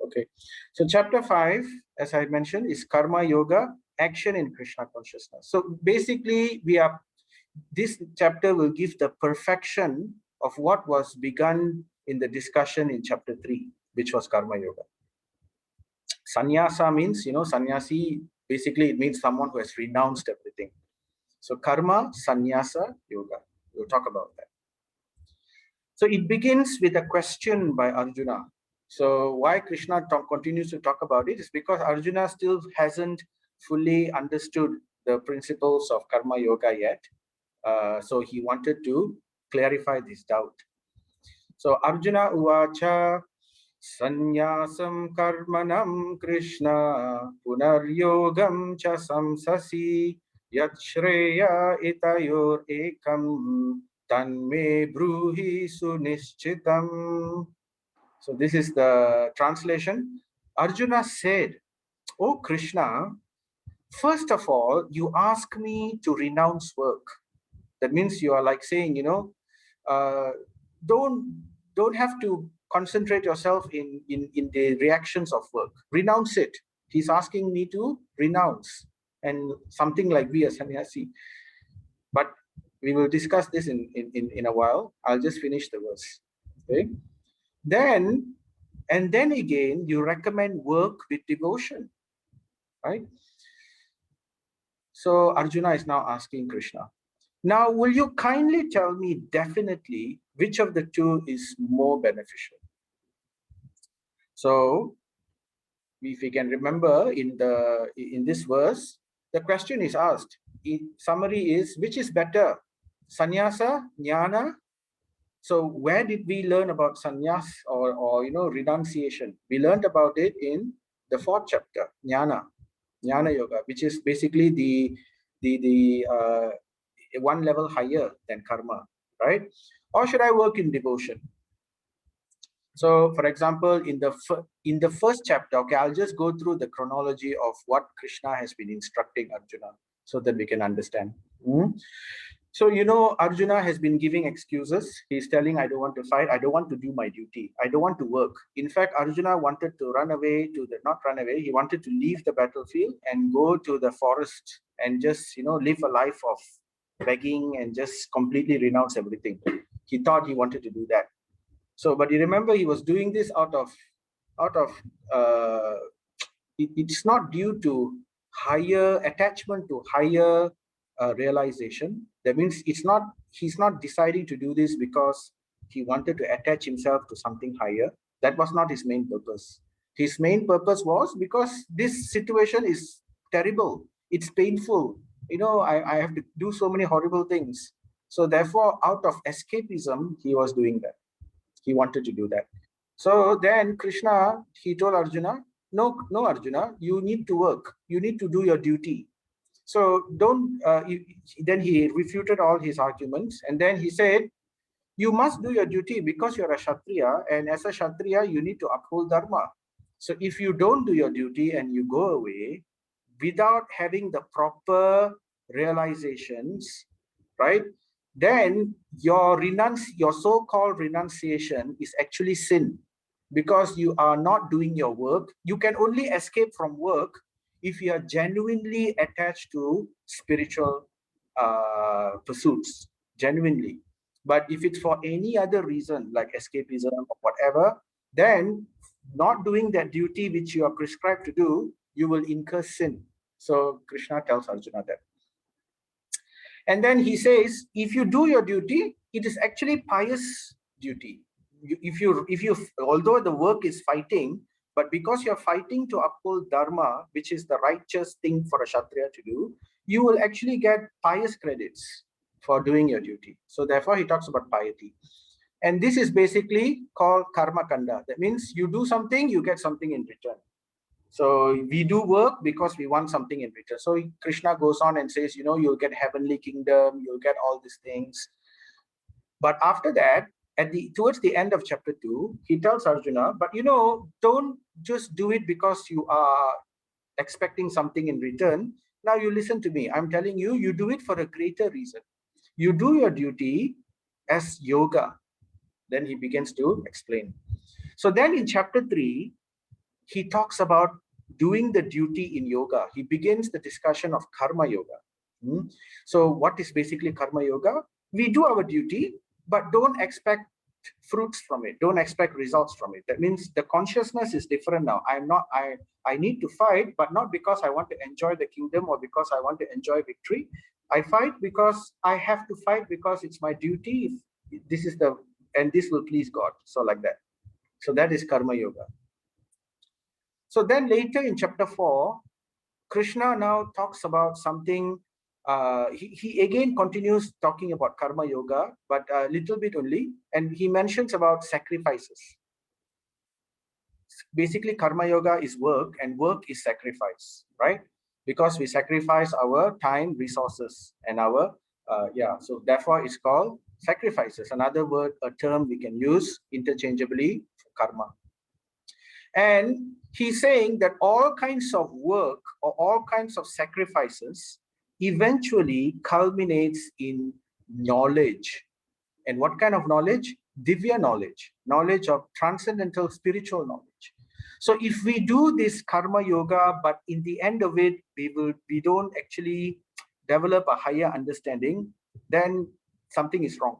Okay. So chapter 5, as I mentioned, is Karma Yoga, action in Krishna consciousness. So basically, this chapter will give the perfection of what was begun in the discussion in chapter 3, which was Karma Yoga. Sanyassa means, sannyasi, basically it means someone who has renounced everything. So karma, sannyasa, yoga. We'll talk about that. So it begins with a question by Arjuna. So why Krishna continues to talk about it is because Arjuna still hasn't fully understood the principles of karma yoga yet. So he wanted to clarify this doubt. So Arjuna uvacha Sanyasam karmanam Krishna punaryogam cha samsasi yat shreya itayor ekam tanme bruhi sunishchitam. So this is the translation. Arjuna said, "Oh Krishna, first of all, you ask me to renounce work. That means you are like saying, uh, don't have to concentrate yourself in the reactions of work. Renounce it." He's asking me to renounce, and something like be a sannyasi. But we will discuss this in a while. I'll just finish the verse. Okay. Then again, you recommend work with devotion, right? So Arjuna is now asking Krishna, now will you kindly tell me definitely which of the two is more beneficial? So if we can remember in this verse, the question is asked. Summary is, which is better, sannyasa, jnana? So where did we learn about sannyas or renunciation? We learned about it in the 4th chapter, jnana yoga, which is basically the one level higher than karma, right? Or should I work in devotion? So for example, in the first chapter, okay, I'll just go through the chronology of what Krishna has been instructing Arjuna so that we can understand. So, Arjuna has been giving excuses. He's telling, I don't want to fight. I don't want to do my duty. I don't want to work. In fact, Arjuna wanted to run away not run away. He wanted to leave the battlefield and go to the forest and just, live a life of begging and just completely renounce everything. He thought he wanted to do that. So, but you remember, he was doing this out of, it's not due to higher attachment to higher realization. That means he's not deciding to do this because he wanted to attach himself to something higher. That was not his main purpose. His main purpose was because this situation is terrible. It's painful. I have to do so many horrible things. So therefore, out of escapism, he was doing that. He wanted to do that. So then Krishna, he told Arjuna, no, Arjuna, you need to work. You need to do your duty. So then he refuted all his arguments. And then he said, you must do your duty because you're a Kshatriya. And as a Kshatriya, you need to uphold Dharma. So if you don't do your duty and you go away without having the proper realizations, right? Then your so-called renunciation is actually sin, because you are not doing your work. You can only escape from work if you are genuinely attached to spiritual pursuits, genuinely. But if it's for any other reason, like escapism or whatever, then not doing that duty which you are prescribed to do, you will incur sin. So Krishna tells Arjuna that. And then he says, if you do your duty, it is actually pious duty. If you, although the work is fighting, but because you're fighting to uphold dharma, which is the righteous thing for a Kshatriya to do, you will actually get pious credits for doing your duty. So therefore, he talks about piety. And this is basically called karma kanda. That means you do something, you get something in return. So we do work because we want something in return. So Krishna goes on and says, you'll get heavenly kingdom, you'll get all these things. But after that, towards the end of chapter 2, he tells Arjuna, but don't just do it because you are expecting something in return. Now you listen to me. I'm telling you, you do it for a greater reason. You do your duty as yoga. Then he begins to explain. So then in chapter 3, he talks about doing the duty in yoga. He begins the discussion of karma yoga. So what is basically karma yoga? We do our duty, but don't expect fruits from it. Don't expect results from it. That means the consciousness is different now. I need to fight, but not because I want to enjoy the kingdom or because I want to enjoy victory. I fight because I have to fight because it's my duty. This is and this will please God. So like that. So that is karma yoga. So then later in chapter 4, Krishna now talks about something. He again continues talking about karma yoga, but a little bit only, and he mentions about sacrifices. Basically, karma yoga is work, and work is sacrifice, right? Because we sacrifice our time, resources, and our so therefore it's called sacrifices. Another word, a term we can use interchangeably for karma. And he's saying that all kinds of work or all kinds of sacrifices eventually culminates in knowledge. And what kind of knowledge? Divya knowledge, knowledge of transcendental spiritual knowledge. So if we do this karma yoga, but in the end of it, we don't actually develop a higher understanding, then something is wrong.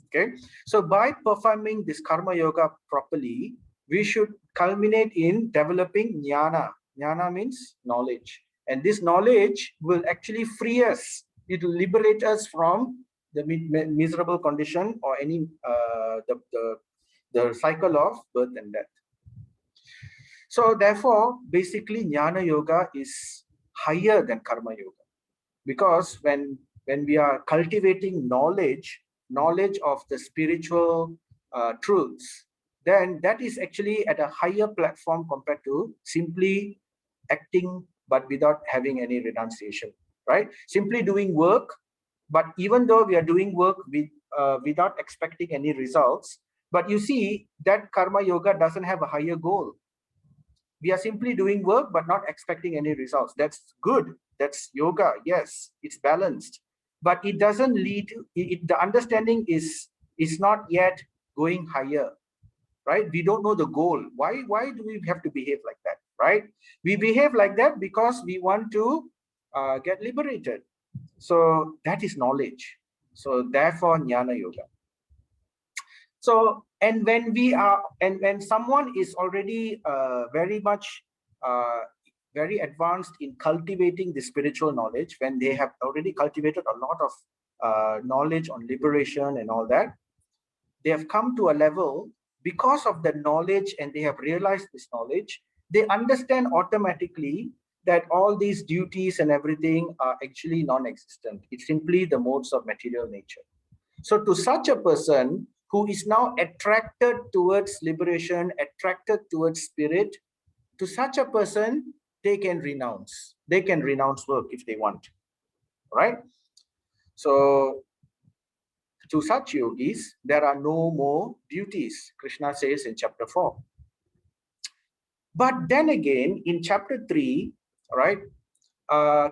Okay. So by performing this karma yoga properly, we should culminate in developing jnana. Jnana means knowledge. And this knowledge will actually free us. It will liberate us from the miserable condition or any the cycle of birth and death. So therefore, basically, jnana yoga is higher than karma yoga, because when we are cultivating knowledge of the spiritual truths, then that is actually at a higher platform compared to simply acting but without having any renunciation, right? Simply doing work, but even though we are doing work without expecting any results, but you see that karma yoga doesn't have a higher goal. We are simply doing work but not expecting any results. That's good. That's yoga. Yes, it's balanced, but it doesn't lead to the understanding is not yet going higher, right? We don't know the goal. Why do we have to behave like that, right? We behave like that because we want to get liberated. So that is knowledge. So therefore jnana yoga. So, and when someone is already very much very advanced in cultivating the spiritual knowledge, when they have already cultivated a lot of knowledge on liberation and all that, they have come to a level because of the knowledge, and they have realized this knowledge, they understand automatically that all these duties and everything are actually non-existent. It's simply the modes of material nature. So to such a person who is now attracted towards liberation, attracted towards spirit, to such a person, they can renounce. They can renounce work if they want, right? So to such yogis, there are no more duties, Krishna says in chapter 4. But then again, in chapter 3, right,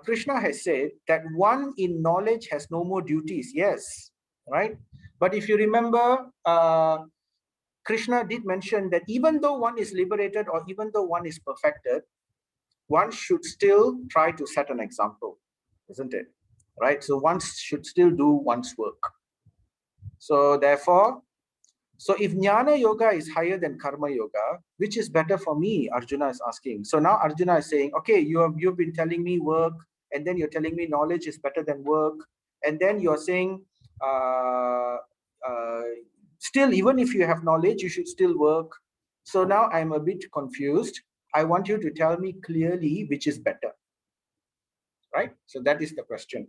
Krishna has said that one in knowledge has no more duties. Yes, right? But if you remember, Krishna did mention that even though one is liberated or even though one is perfected, one should still try to set an example, isn't it? Right? So one should still do one's work. So therefore, so if jnana yoga is higher than karma yoga, which is better for me? Arjuna is asking. So now Arjuna is saying, okay, you've been telling me work, and then you're telling me knowledge is better than work, and then you're saying still, even if you have knowledge, you should still work. So now I'm a bit confused. I want you to tell me clearly which is better, right? So that is the question.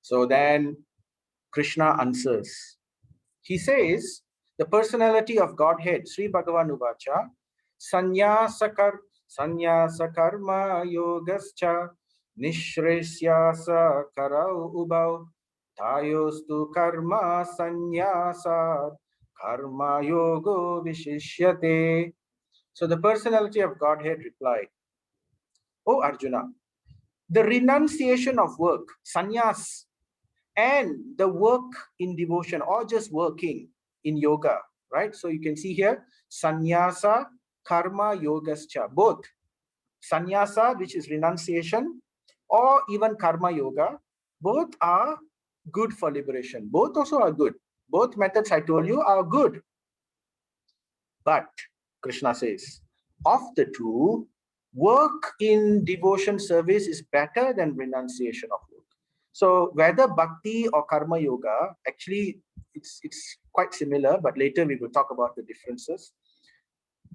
So then Krishna answers. He says, the personality of Godhead, Sri Bhagavan Uvacha, Sanyassa karma yogascha nishresyasa karau ubau tayostu karma sanyasa karma yogo vishishyate. So the personality of Godhead replied, O Arjuna, the renunciation of work, sannyas, and the work in devotion, or just working in yoga, right? So you can see here, sannyasa karma yogascha, both sannyasa, which is renunciation, or even karma yoga, both are good for liberation. Both also are good. Both methods I told you are good. But Krishna says, of the two, work in devotion service is better than renunciation of work. So whether bhakti or karma yoga, actually it's quite similar, but later we will talk about the differences.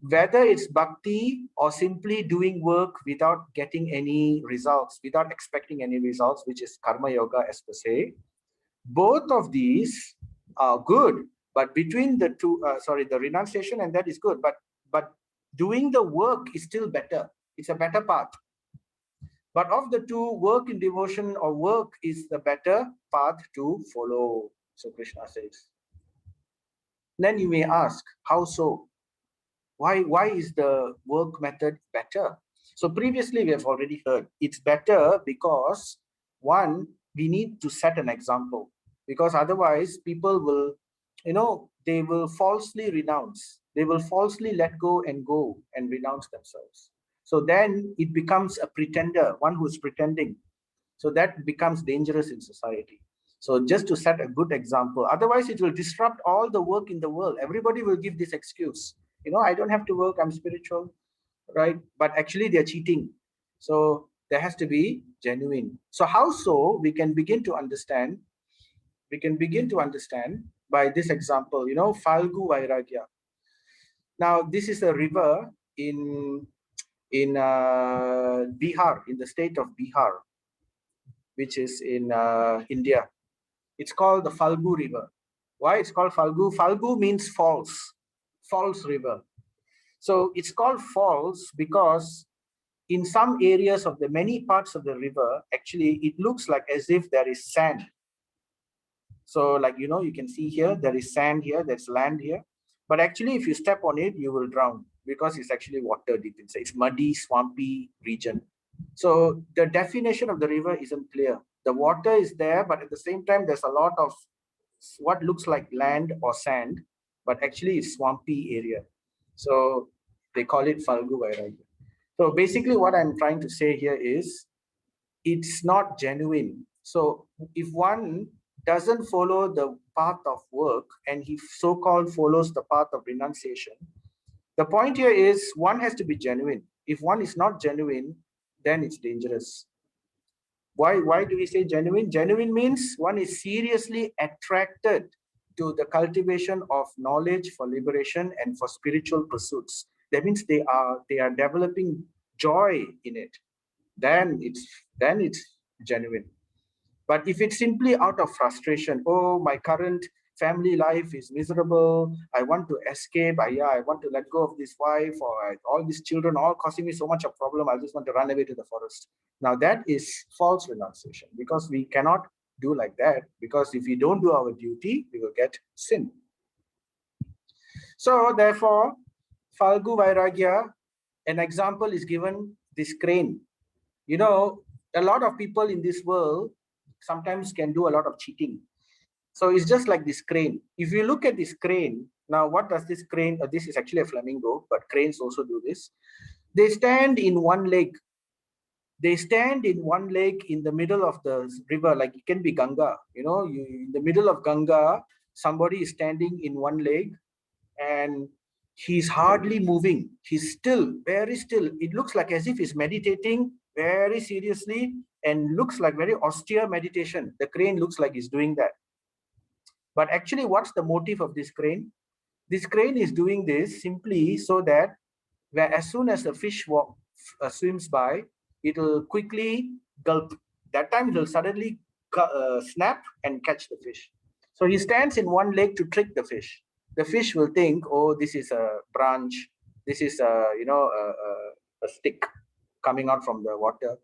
Whether it's bhakti or simply doing work without getting any results, without expecting any results, which is karma yoga as per se, both of these are good. But between the two, the renunciation and that is good, but doing the work is still better. It's a better path. But of the two, work in devotion or work is the better path to follow. So Krishna says. Then you may ask, how so? Why is the work method better? So previously we have already heard it's better because one, we need to set an example, because otherwise people will, they will falsely renounce. They will falsely let go and renounce themselves. So then it becomes a pretender, one who's pretending. So that becomes dangerous in society. So just to set a good example, otherwise it will disrupt all the work in the world. Everybody will give this excuse. I don't have to work, I'm spiritual, right? But actually they're cheating. So there has to be genuine. So how so? We can begin to understand by this example, Falgu Vairagya. Now this is a river in Bihar, in the state of Bihar, which is in India. It's called the Falgu River. Why it's called Falgu? Falgu means falls river. So it's called falls because in some areas of the many parts of the river, actually, it looks like as if there is sand. So like, you can see here, there is sand here, there's land here. But actually, if you step on it, you will drown because it's actually water deep inside. It's muddy, swampy region. So the definition of the river isn't clear. The water is there, but at the same time, there's a lot of what looks like land or sand, but actually it's swampy area. So they call it Falgu Vairagya. So basically what I'm trying to say here is it's not genuine. So if one doesn't follow the path of work and he so-called follows the path of renunciation, the point here is one has to be genuine. If one is not genuine, then it's dangerous. Why do we say genuine? Genuine means one is seriously attracted to the cultivation of knowledge for liberation and for spiritual pursuits. That means they are developing joy in it. Then it's genuine. But if it's simply out of frustration, oh, my current family life is miserable, I want to escape, I want to let go of this wife, or all these children all causing me so much of problem, I just want to run away to the forest. Now that is false renunciation, because we cannot do like that, because if we don't do our duty, we will get sin. So therefore, Falgu Vairagya, an example is given, this crane. A lot of people in this world sometimes can do a lot of cheating. So it's just like this crane. If you look at this crane, now what does this crane, this is actually a flamingo, but cranes also do this. They stand in one leg. They stand in one leg in the middle of the river, like it can be Ganga. In the middle of Ganga, somebody is standing in one leg and he's hardly moving. He's still, very still. It looks like as if he's meditating very seriously and looks like very austere meditation. The crane looks like he's doing that. But actually, what's the motive of this crane? This crane is doing this simply so that as soon as the fish swims by, it'll quickly gulp. That time it'll suddenly snap and catch the fish. So he stands in one leg to trick the fish. The fish will think, oh, this is a branch. This is a stick coming out from the water.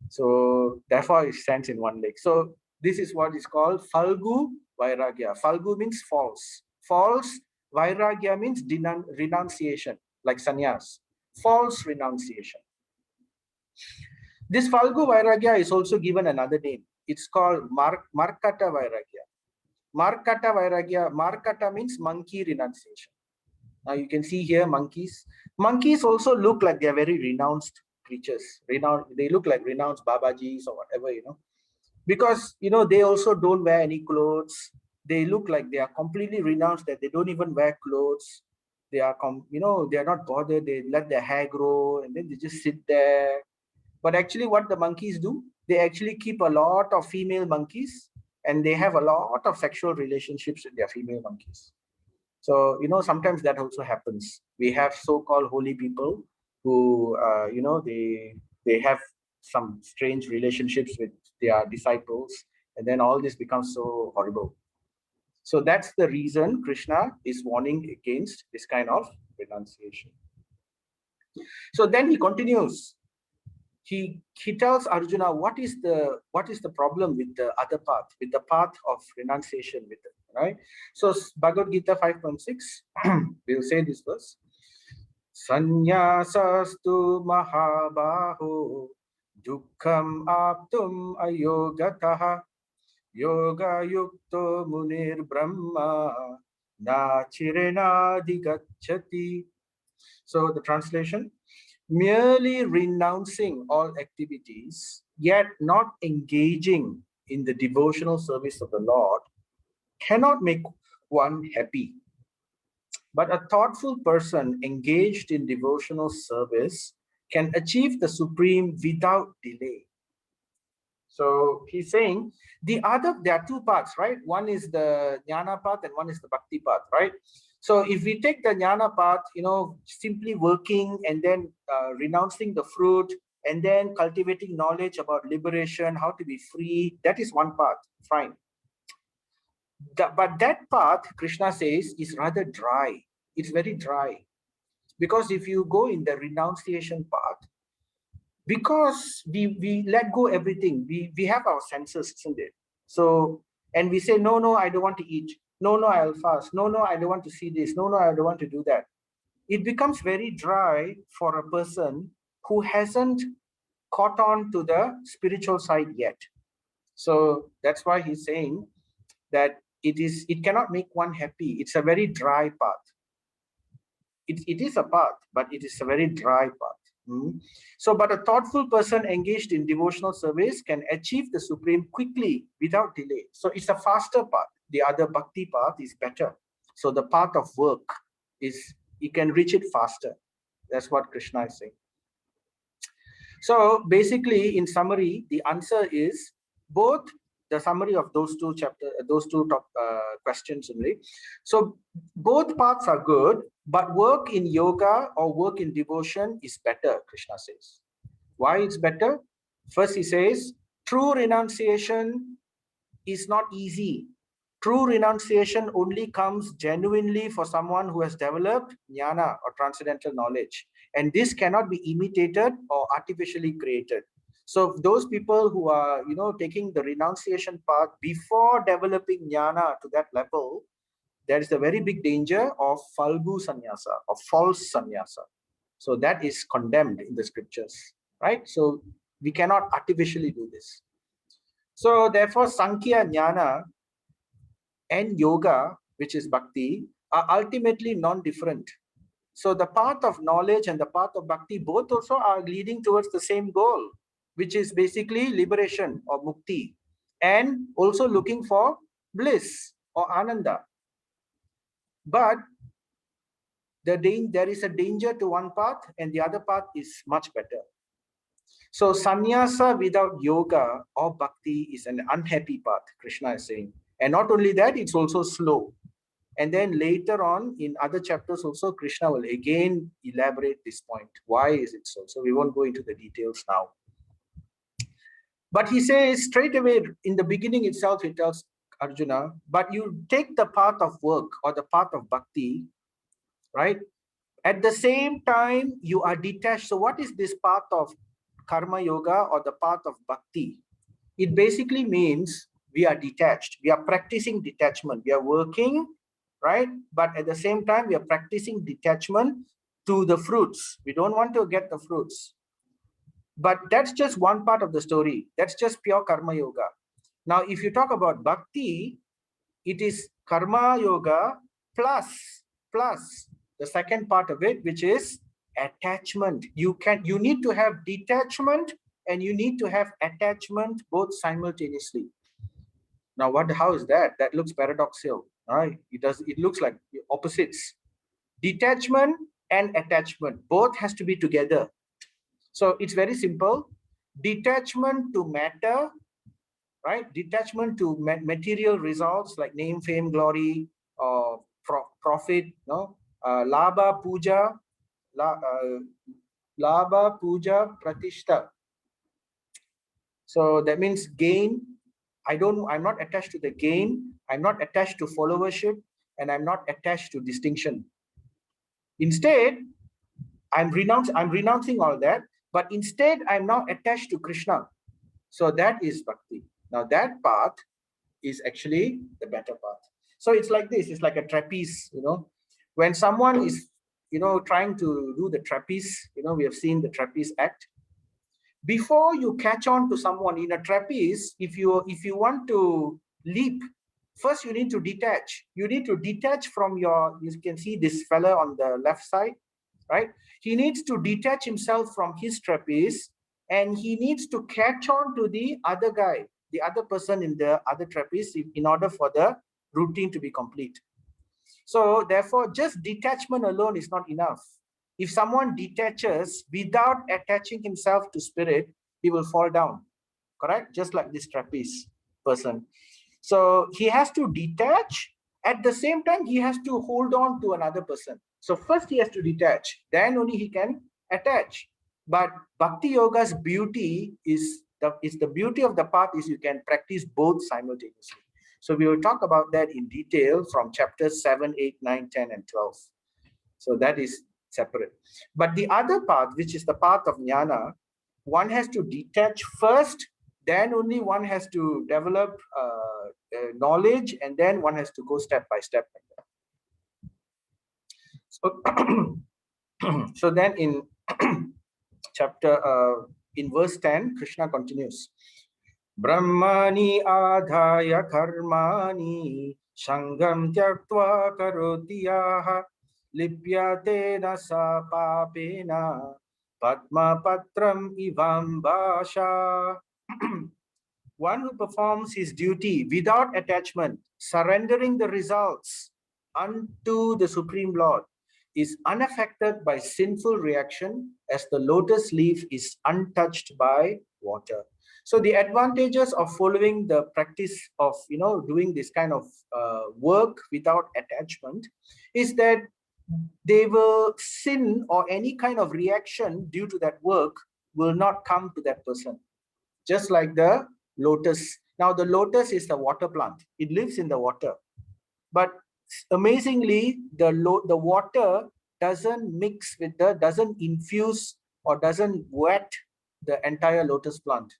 So therefore it stands in one leg. So this is what is called Falgu Vairagya. Falgu means false. False. Vairagya means renunciation, like sannyas. False renunciation. This Falgu Vairagya is also given another name. It's called Markata Vairagya. Markata Vairagya. Markata means monkey renunciation. Now you can see here monkeys. Monkeys also look like they are very renounced creatures. They look like renounced Babajis or whatever, because they also don't wear any clothes. They look like they are completely renounced, that they don't even wear clothes. They are they are not bothered. They let their hair grow and then they just sit there. But actually what the monkeys do, they actually keep a lot of female monkeys, and they have a lot of sexual relationships with their female monkeys. So sometimes that also happens. We have so-called holy people who they have some strange relationships with their disciples, and then all this becomes so horrible. So that's the reason Krishna is warning against this kind of renunciation. So then he continues. He tells Arjuna what is the problem with the other path, with the path of renunciation, right? So Bhagavad Gita 5.6, we'll say this verse. Sanyasastu mahabaho dukkham aptum ayogataha yoga yukto munir brahma na chirena digacchati. So the translation: merely renouncing all activities, yet not engaging in the devotional service of the Lord, cannot make one happy. But a thoughtful person engaged in devotional service can achieve the supreme without delay. So he's saying there are two paths, right? One is the jnana path and one is the bhakti path, right? So if we take the jnana path, simply working and then renouncing the fruit and then cultivating knowledge about liberation, how to be free, that is one path, fine. But that path, Krishna says, is rather dry. It's very dry. Because if you go in the renunciation path, because we let go everything, we have our senses, isn't it? So, and we say, no, I don't want to eat. No, I'll fast. No, I don't want to see this. No, I don't want to do that. It becomes very dry for a person who hasn't caught on to the spiritual side yet. So that's why he's saying that it cannot make one happy. It's a very dry path. It is a path, but it is a very dry path. So, but a thoughtful person engaged in devotional service can achieve the supreme quickly without delay. So it's a faster path. The other bhakti path is better. So the path of work is, you can reach it faster. That's what Krishna is saying. So basically, in summary, the answer is both. The summary of those two top questions only. So both paths are good, but work in yoga or work in devotion is better, Krishna says. Why it's better? First, he says, true renunciation is not easy. True renunciation only comes genuinely for someone who has developed jnana or transcendental knowledge. And this cannot be imitated or artificially created. So those people who are, taking the renunciation path before developing jnana to that level, there is a very big danger of falgu sannyasa, or false sannyasa. So that is condemned in the scriptures, right? So we cannot artificially do this. So therefore, Sankhya Jnana and yoga, which is bhakti, are ultimately non-different. So the path of knowledge and the path of bhakti both also are leading towards the same goal, which is basically liberation or mukti, and also looking for bliss or ananda. But there is a danger to one path and the other path is much better. So sannyasa without yoga or bhakti is an unhappy path, Krishna is saying. And not only that, it's also slow. And then later on in other chapters also, Krishna will again elaborate this point. Why is it so? So we won't go into the details now. But he says straight away in the beginning itself, he tells Arjuna, but you take the path of work or the path of bhakti, right? At the same time, you are detached. So what is this path of karma yoga or the path of bhakti? It basically means we are detached. We are practicing detachment. We are working, right? But at the same time, we are practicing detachment to the fruits. We don't want to get the fruits. But that's just one part of the story. That's just pure karma yoga. Now, if you talk about bhakti, it is karma yoga plus the second part of it, which is attachment. You need to have detachment and you need to have attachment both simultaneously. Now, how is that? That looks paradoxical, right? It looks like opposites. Detachment and attachment, both has to be together. So it's very simple. Detachment to matter, right? Detachment to material results like name, fame, glory, profit, no? Labha, puja, labha, puja, pratishta. So that means gain. I'm not attached to the gain. I'm not attached to followership, and I'm not attached to distinction. Instead, I'm renouncing all that, but instead I'm now attached to Krishna. So that is bhakti. Now that path is actually the better path. So it's like this, it's like a trapeze, when someone is, trying to do the trapeze, we have seen the trapeze act. Before you catch on to someone in a trapeze, if you want to leap, first you need to detach. You need to detach from you can see this fella on the left side, right? He needs to detach himself from his trapeze and he needs to catch on to the other guy, the other person in the other trapeze in order for the routine to be complete. So therefore, just detachment alone is not enough. If someone detaches without attaching himself to spirit, he will fall down, correct? Just like this trapeze person. So he has to detach. At the same time, he has to hold on to another person. So first he has to detach, then only he can attach. But Bhakti Yoga's beauty is the beauty of the path is you can practice both simultaneously. So we will talk about that in detail from chapters 7, 8, 9, 10, and 12. So that is separate. But the other path, which is the path of jnana, one has to detach first, then only one has to develop knowledge, and then one has to go step by step. So, so then in in verse 10, Krishna continues. Brahmani adhaya karmani shangam tyaktva karotiyaha lipyate sa papena padma patram ivam basha. One who performs his duty without attachment, surrendering the results unto the Supreme Lord, is unaffected by sinful reaction as the lotus leaf is untouched by water. So the advantages of following the practice of doing this kind of work without attachment is that they will sin or any kind of reaction due to that work will not come to that person. Just like the lotus. Now the lotus is the water plant. It lives in the water. But amazingly, the water doesn't mix with doesn't infuse or doesn't wet the entire lotus plant.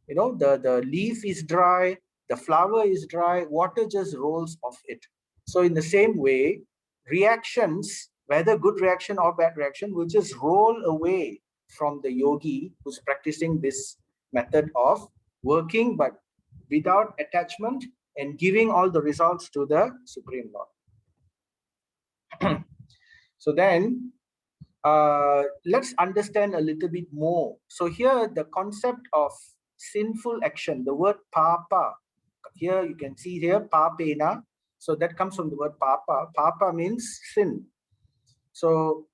The leaf is dry, the flower is dry, water just rolls off it. So in the same way, reactions, whether good reaction or bad reaction, will just roll away from the yogi who's practicing this method of working but without attachment and giving all the results to the Supreme Lord. So then, let's understand a little bit more. So here, the concept of sinful action, the word papa, here you can see here, papena. So that comes from the word papa. Papa means sin. So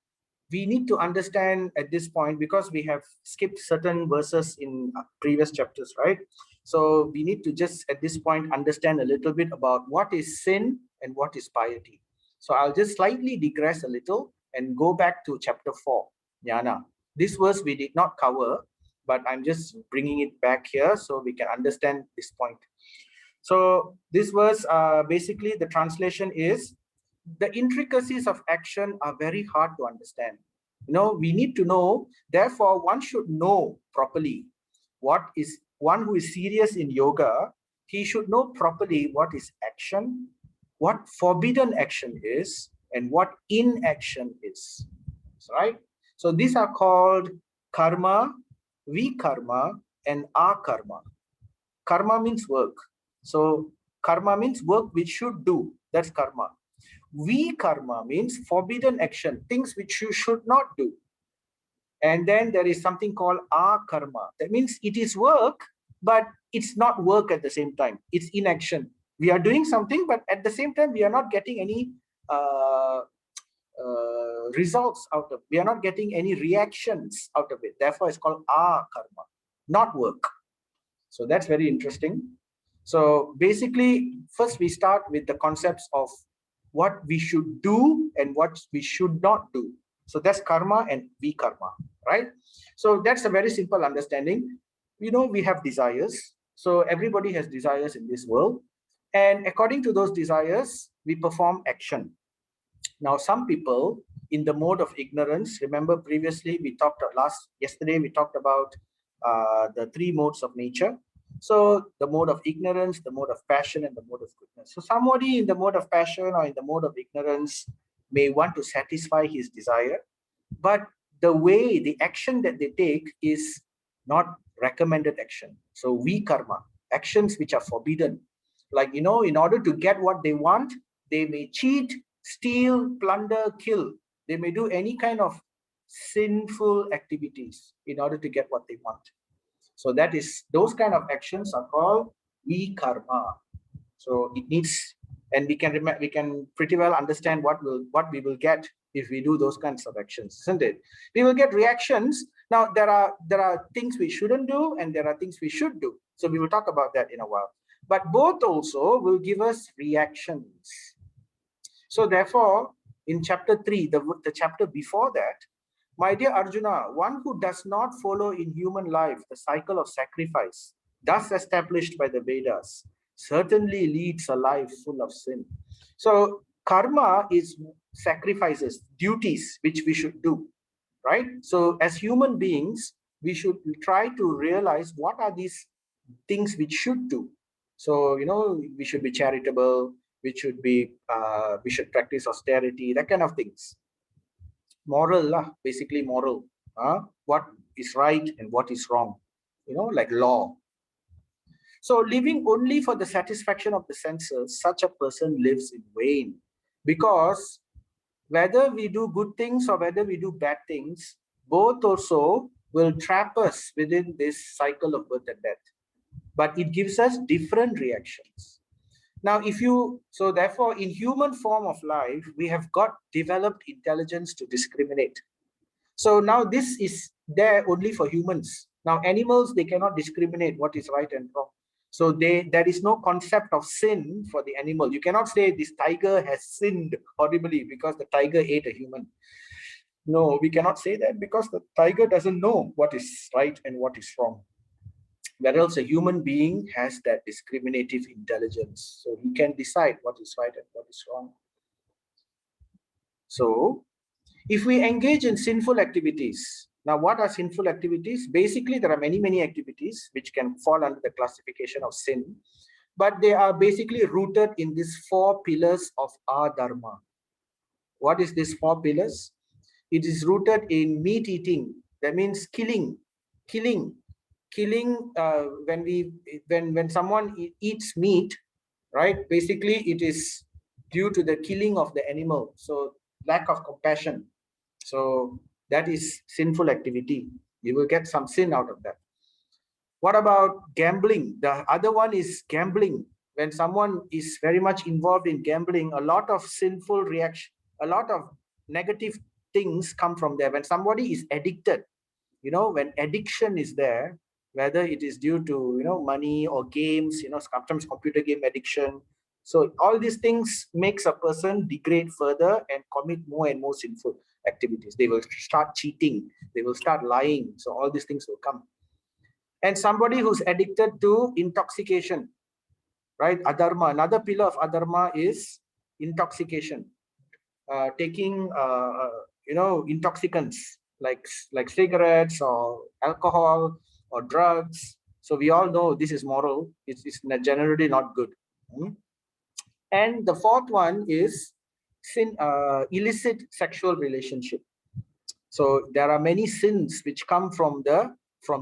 we need to understand at this point, because we have skipped certain verses in previous chapters, right? So we need to just at this point understand a little bit about what is sin and what is piety. So I'll just slightly digress a little and go back to chapter 4, jnana. This verse we did not cover, but I'm just bringing it back here so we can understand this point. So this verse, basically the translation is, the intricacies of action are very hard to understand. We need to know, therefore one should know properly what is, one who is serious in yoga, he should know properly what is action, what forbidden action is, and what inaction is. Right? So these are called karma, vikarma, and akarma. Karma means work. So karma means work which should do. That's karma. Vikarma means forbidden action, things which you should not do. And then there is something called akarma. That means it is work, but it's not work at the same time. It's inaction. We are doing something, but at the same time, we are not getting any results out of it. We are not getting any reactions out of it. Therefore, it's called akarma, not work. So that's very interesting. So basically, first we start with the concepts of what we should do and what we should not do. So that's karma and vikarma, right? So that's a very simple understanding. You know, we have desires. So everybody has desires in this world. And according to those desires, we perform action. Now, some people in the mode of ignorance, remember previously we talked yesterday we talked about the three modes of nature. So the mode of ignorance, the mode of passion, and the mode of goodness. So somebody in the mode of passion or in the mode of ignorance may want to satisfy his desire, but the action that they take is not recommended action. So vikarma, actions which are forbidden. Like, in order to get what they want, they may cheat, steal, plunder, kill. They may do any kind of sinful activities in order to get what they want. So those kind of actions are called vikarma. So it needs, and we can pretty well understand what we will get if we do those kinds of actions, isn't it? We will get reactions. Now there are things we shouldn't do and there are things we should do. So we will talk about that in a while. But both also will give us reactions. So therefore, in chapter 3, the chapter before that, my dear Arjuna, one who does not follow in human life the cycle of sacrifice, thus established by the Vedas, certainly leads a life full of sin. So karma is sacrifices, duties which we should do, right? So as human beings, we should try to realize what are these things we should do. So, we should be charitable, we should practice austerity, that kind of things. Moral, basically moral. What is right and what is wrong, like law. So living only for the satisfaction of the senses, such a person lives in vain. Because whether we do good things or whether we do bad things, both also will trap us within this cycle of birth and death. But it gives us different reactions. Now, so therefore, in human form of life, we have got developed intelligence to discriminate. So now this is there only for humans. Now, animals, they cannot discriminate what is right and wrong. So there is no concept of sin for the animal. You cannot say this tiger has sinned horribly because the tiger ate a human. No, we cannot say that because the tiger doesn't know what is right and what is wrong. Whereas a human being has that discriminative intelligence. So he can decide what is right and what is wrong. So if we engage in sinful activities, now what are sinful activities? Basically, there are many, many activities which can fall under the classification of sin, but they are basically rooted in these 4 pillars of our dharma. What is these 4 pillars? It is rooted in meat eating. That means killing. When someone eats meat, right? Basically, it is due to the killing of the animal. So lack of compassion. So that is sinful activity. You will get some sin out of that. What about gambling? The other one is gambling. When someone is very much involved in gambling, a lot of sinful reaction, a lot of negative things come from there. When somebody is addicted, when addiction is there, whether it is due to, money or games, sometimes computer game addiction. So all these things makes a person degrade further and commit more and more sinful activities. They will start cheating. They will start lying. So all these things will come. And somebody who's addicted to intoxication, right? Adharma. Another pillar of adharma is intoxication. Taking, intoxicants like cigarettes or alcohol or drugs. So we all know this is moral. It's generally not good. And the 4th one is illicit sexual relationship. So there are many sins which come from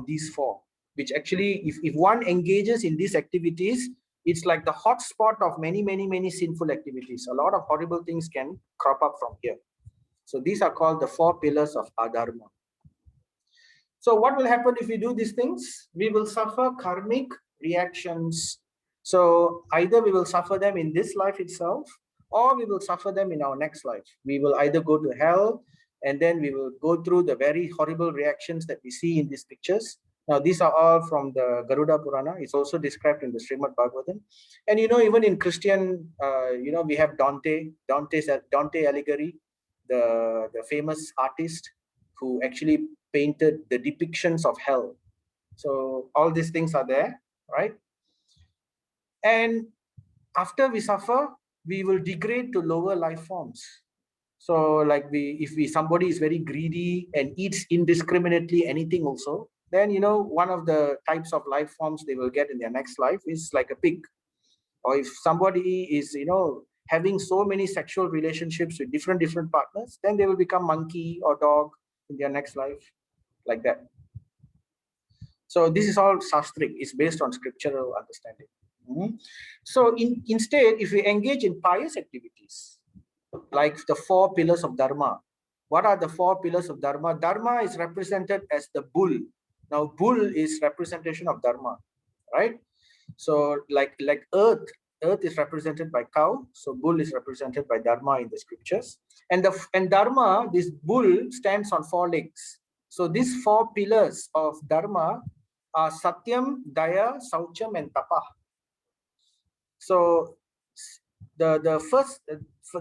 these 4, which actually, if one engages in these activities, It's like the hot spot of many sinful activities. A lot of horrible things can crop up from here. So these are called the 4 pillars of adharma. So what will happen if we do these things? We will suffer karmic reactions. So either we will suffer them in this life itself, or we will suffer them in our next life. We will either go to hell, and then we will go through the very horrible reactions that we see in these pictures. Now, these are all from the Garuda Purana. It's also described in the Srimad Bhagavatam. And even in Christian, we have Dante Alighieri, the famous artist who actually painted the depictions of hell. So all these things are there, right? And after we suffer, we will degrade to lower life forms. So like if somebody is very greedy and eats indiscriminately anything also, then one of the types of life forms they will get in their next life is like a pig. Or if somebody is having so many sexual relationships with different partners, then they will become monkey or dog in their next life, like that. So this is all shastric. It's based on scriptural understanding. So instead, if we engage in pious activities, like the 4 pillars of dharma. What are the 4 pillars of dharma? Dharma is represented as the bull. Now, bull is representation of dharma, right? So like earth is represented by cow. So bull is represented by dharma in the scriptures. And dharma, this bull stands on 4 legs. So these 4 pillars of dharma are satyam, daya, saucham, and tapa. So the first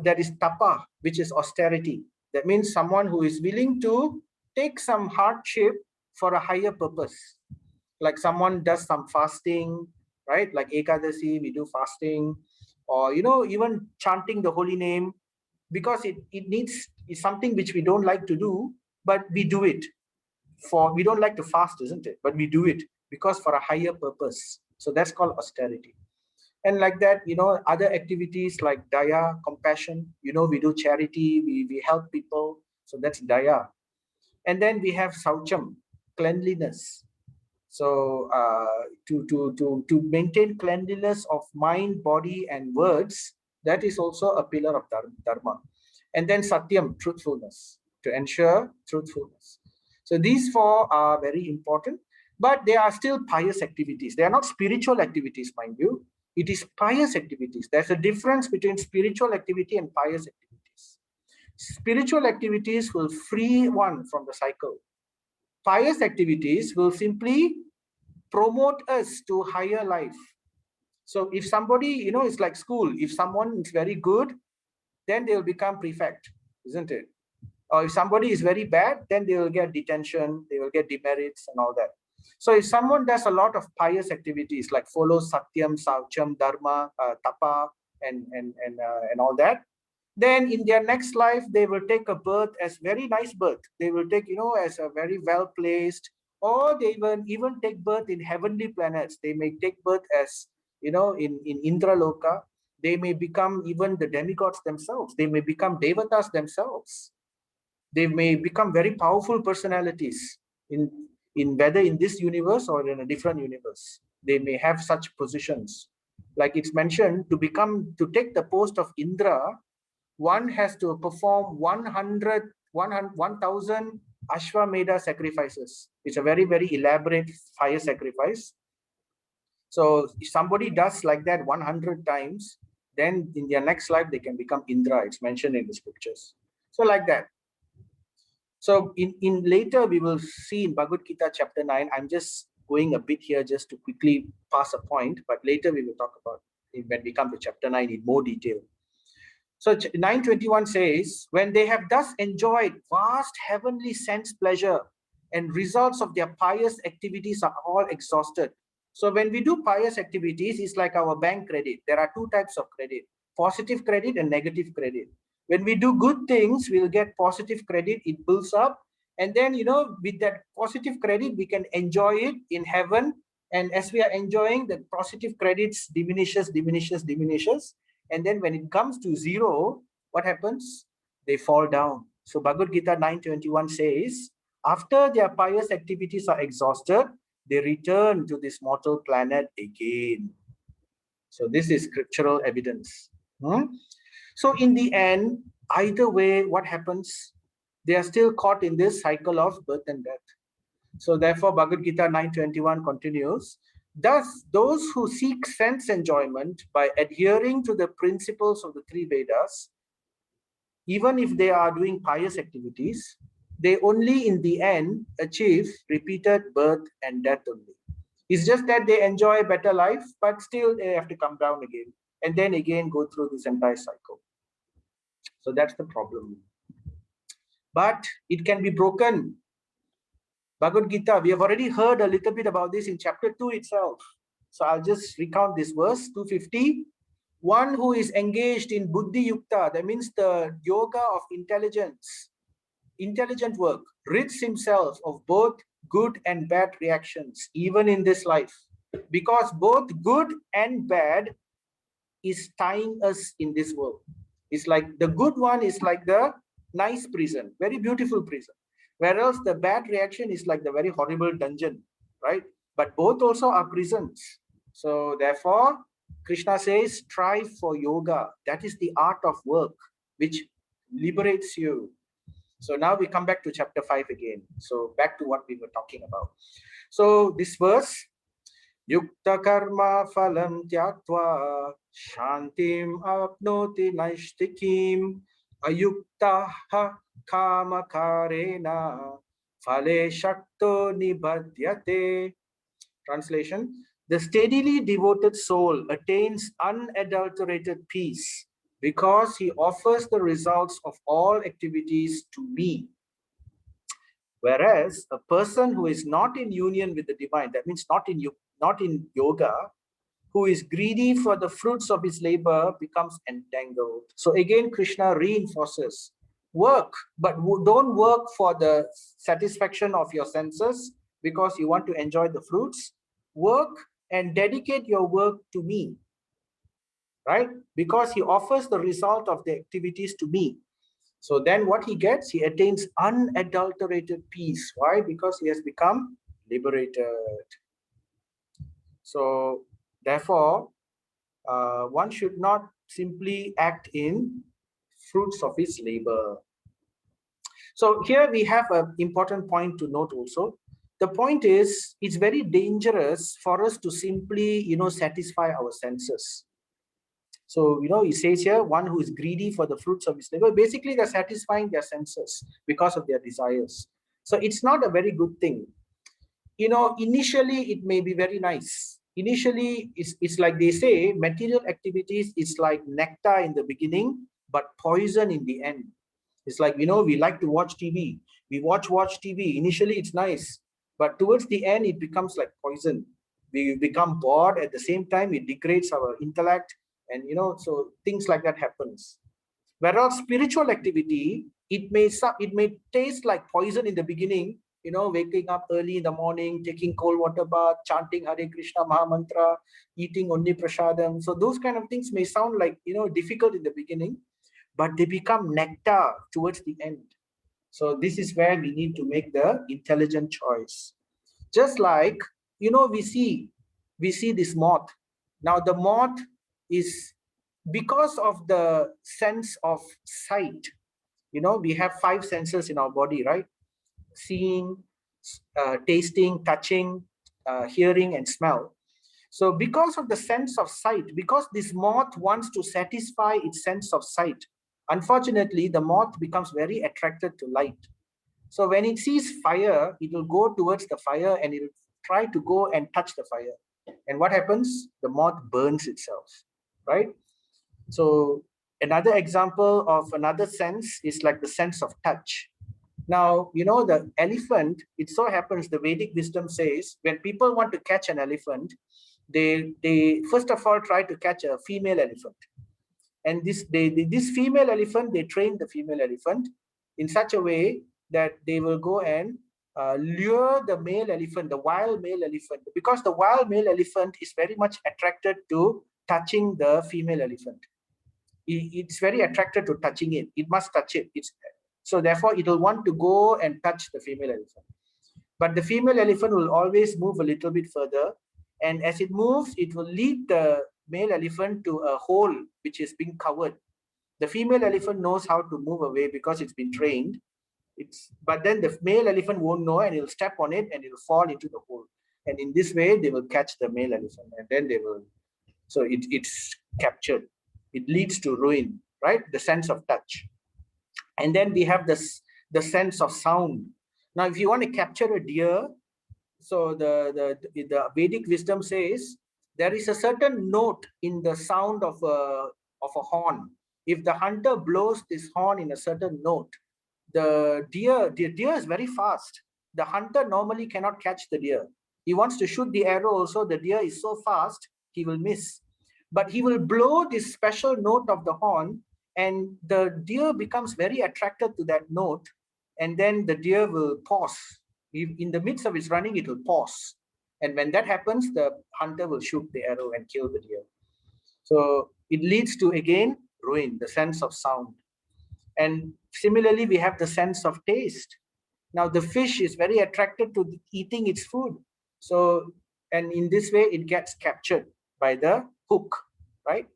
that is tapa, which is austerity. That means someone who is willing to take some hardship for a higher purpose. Like someone does some fasting, right? Like Ekadasi, we do fasting, or even chanting the holy name, because it's something which we don't like to do, but we do it. We don't like to fast, isn't it? But we do it because for a higher purpose. So that's called austerity. And like that, other activities like daya, compassion, we do charity, we help people. So that's daya. And then we have saucham, cleanliness. So to maintain cleanliness of mind, body, and words, that is also a pillar of dharma. And then satyam, truthfulness, to ensure truthfulness. So these 4 are very important, but they are still pious activities. They are not spiritual activities, mind you. It is pious activities. There's a difference between spiritual activity and pious activities. Spiritual activities will free one from the cycle. Pious activities will simply promote us to higher life. So if somebody, it's like school. If someone is very good, then they will become prefect, isn't it? Or if somebody is very bad, then they will get detention, they will get demerits and all that. So if someone does a lot of pious activities like follow satyam, saucham, dharma, tapa, and all that, then in their next life they will take a birth as very nice birth. They will take as a very well placed, or they will even take birth in heavenly planets. They may take birth as in Indra Loka. They may become even the demigods themselves. They may become devatas themselves. They may become very powerful personalities in whether in this universe or in a different universe. They may have such positions. Like it's mentioned, to take the post of Indra, one has to perform 1,000 Ashwamedha sacrifices. It's a very elaborate fire sacrifice. So if somebody does like that 100 times, then in their next life they can become Indra. It's mentioned in the scriptures. So like that. So in later we will see in Bhagavad Gita chapter 9. I'm just going a bit here just to quickly pass a point, but later we will talk about it when we come to chapter 9 in more detail. So 9:21 says, when they have thus enjoyed vast heavenly sense pleasure and results of their pious activities are all exhausted. So when we do pious activities, it's like our bank credit. There are 2 types of credit, positive credit and negative credit. When we do good things, we'll get positive credit, it builds up. And then, with that positive credit, we can enjoy it in heaven. And as we are enjoying, the positive credits diminishes. And then when it comes to 0, what happens? They fall down. So Bhagavad Gita 9:21 says, after their pious activities are exhausted, they return to this mortal planet again. So this is scriptural evidence. So in the end, either way, what happens? They are still caught in this cycle of birth and death. So therefore, Bhagavad Gita 9:21 continues, thus those who seek sense enjoyment by adhering to the principles of the three Vedas, even if they are doing pious activities, they only in the end achieve repeated birth and death only. It's just that they enjoy a better life, but still they have to come down again and then again go through this entire cycle. So that's the problem. But it can be broken. Bhagavad Gita, we have already heard a little bit about this in chapter 2 itself. So I'll just recount this verse, 250. One who is engaged in buddhi yukta, that means the yoga of intelligence, intelligent work, rids himself of both good and bad reactions, even in this life. Because both good and bad is tying us in this world. It's like the good one is like the nice prison, very beautiful prison. Whereas the bad reaction is like the very horrible dungeon, right? But both also are prisons. So therefore, Krishna says, strive for yoga. That is the art of work, which liberates you. So now we come back to chapter 5 again. So back to what we were talking about. So this verse, Yukta karma phalam tyaktva shantim apnoti naishtikim ayukta kama karena phale shakto nibhadyate. Translation: the steadily devoted soul attains unadulterated peace because he offers the results of all activities to me. Whereas a person who is not in union with the divine, that means not in yoga, who is greedy for the fruits of his labor, becomes entangled. So again, Krishna reinforces, work, but don't work for the satisfaction of your senses because you want to enjoy the fruits. Work and dedicate your work to me, right? Because he offers the result of the activities to me. So then what he gets, he attains unadulterated peace. Why? Because he has become liberated. So therefore, one should not simply act in fruits of his labor. So here we have an important point to note also. The point is, it's very dangerous for us to simply, satisfy our senses. So, he says here, one who is greedy for the fruits of his labor, basically they're satisfying their senses because of their desires. So it's not a very good thing. Initially it may be very nice. Initially, it's like they say, material activities is like nectar in the beginning, but poison in the end. It's like, we like to watch TV. We watch TV. Initially, it's nice. But towards the end, it becomes like poison. We become bored. At the same time, it degrades our intellect. And, so things like that happens. Whereas spiritual activity, it may taste like poison in the beginning, waking up early in the morning, taking cold water bath, chanting Hare Krishna Maha Mantra, eating only prasadam. So those kind of things may sound like, difficult in the beginning, but they become nectar towards the end. So this is where we need to make the intelligent choice. Just like, we see this moth. Now the moth is, because of the sense of sight, we have 5 senses in our body, right? Seeing, tasting, touching, hearing, and smell. So because of the sense of sight, because this moth wants to satisfy its sense of sight, unfortunately, the moth becomes very attracted to light. So when it sees fire, it will go towards the fire and it will try to go and touch the fire. And what happens? The moth burns itself, right? So another example of another sense is like the sense of touch. Now, the elephant, it so happens the Vedic wisdom says when people want to catch an elephant, they first of all try to catch a female elephant. And this female elephant, they train the female elephant in such a way that they will go and lure the male elephant, the wild male elephant, because the wild male elephant is very much attracted to touching the female elephant. It's very attracted to touching it. It must touch it. So therefore, it will want to go and touch the female elephant. But the female elephant will always move a little bit further. And as it moves, it will lead the male elephant to a hole which is being covered. The female elephant knows how to move away because it's been trained. But then the male elephant won't know, and it'll step on it and it'll fall into the hole. And in this way, they will catch the male elephant, and then they will. So it's captured. It leads to ruin, right? The sense of touch. And then we have the sense of sound. Now, if you want to capture a deer, so the Vedic wisdom says there is a certain note in the sound of a horn. If the hunter blows this horn in a certain note, the deer is very fast. The hunter normally cannot catch the deer. He wants to shoot the arrow also. The deer is so fast, he will miss. But he will blow this special note of the horn, and the deer becomes very attracted to that note, and then the deer will pause. In the midst of its running, it will pause. And when that happens, the hunter will shoot the arrow and kill the deer. So it leads to, again, ruin, the sense of sound. And similarly, we have the sense of taste. Now, the fish is very attracted to eating its food. So, and in this way, it gets captured by the hook, right?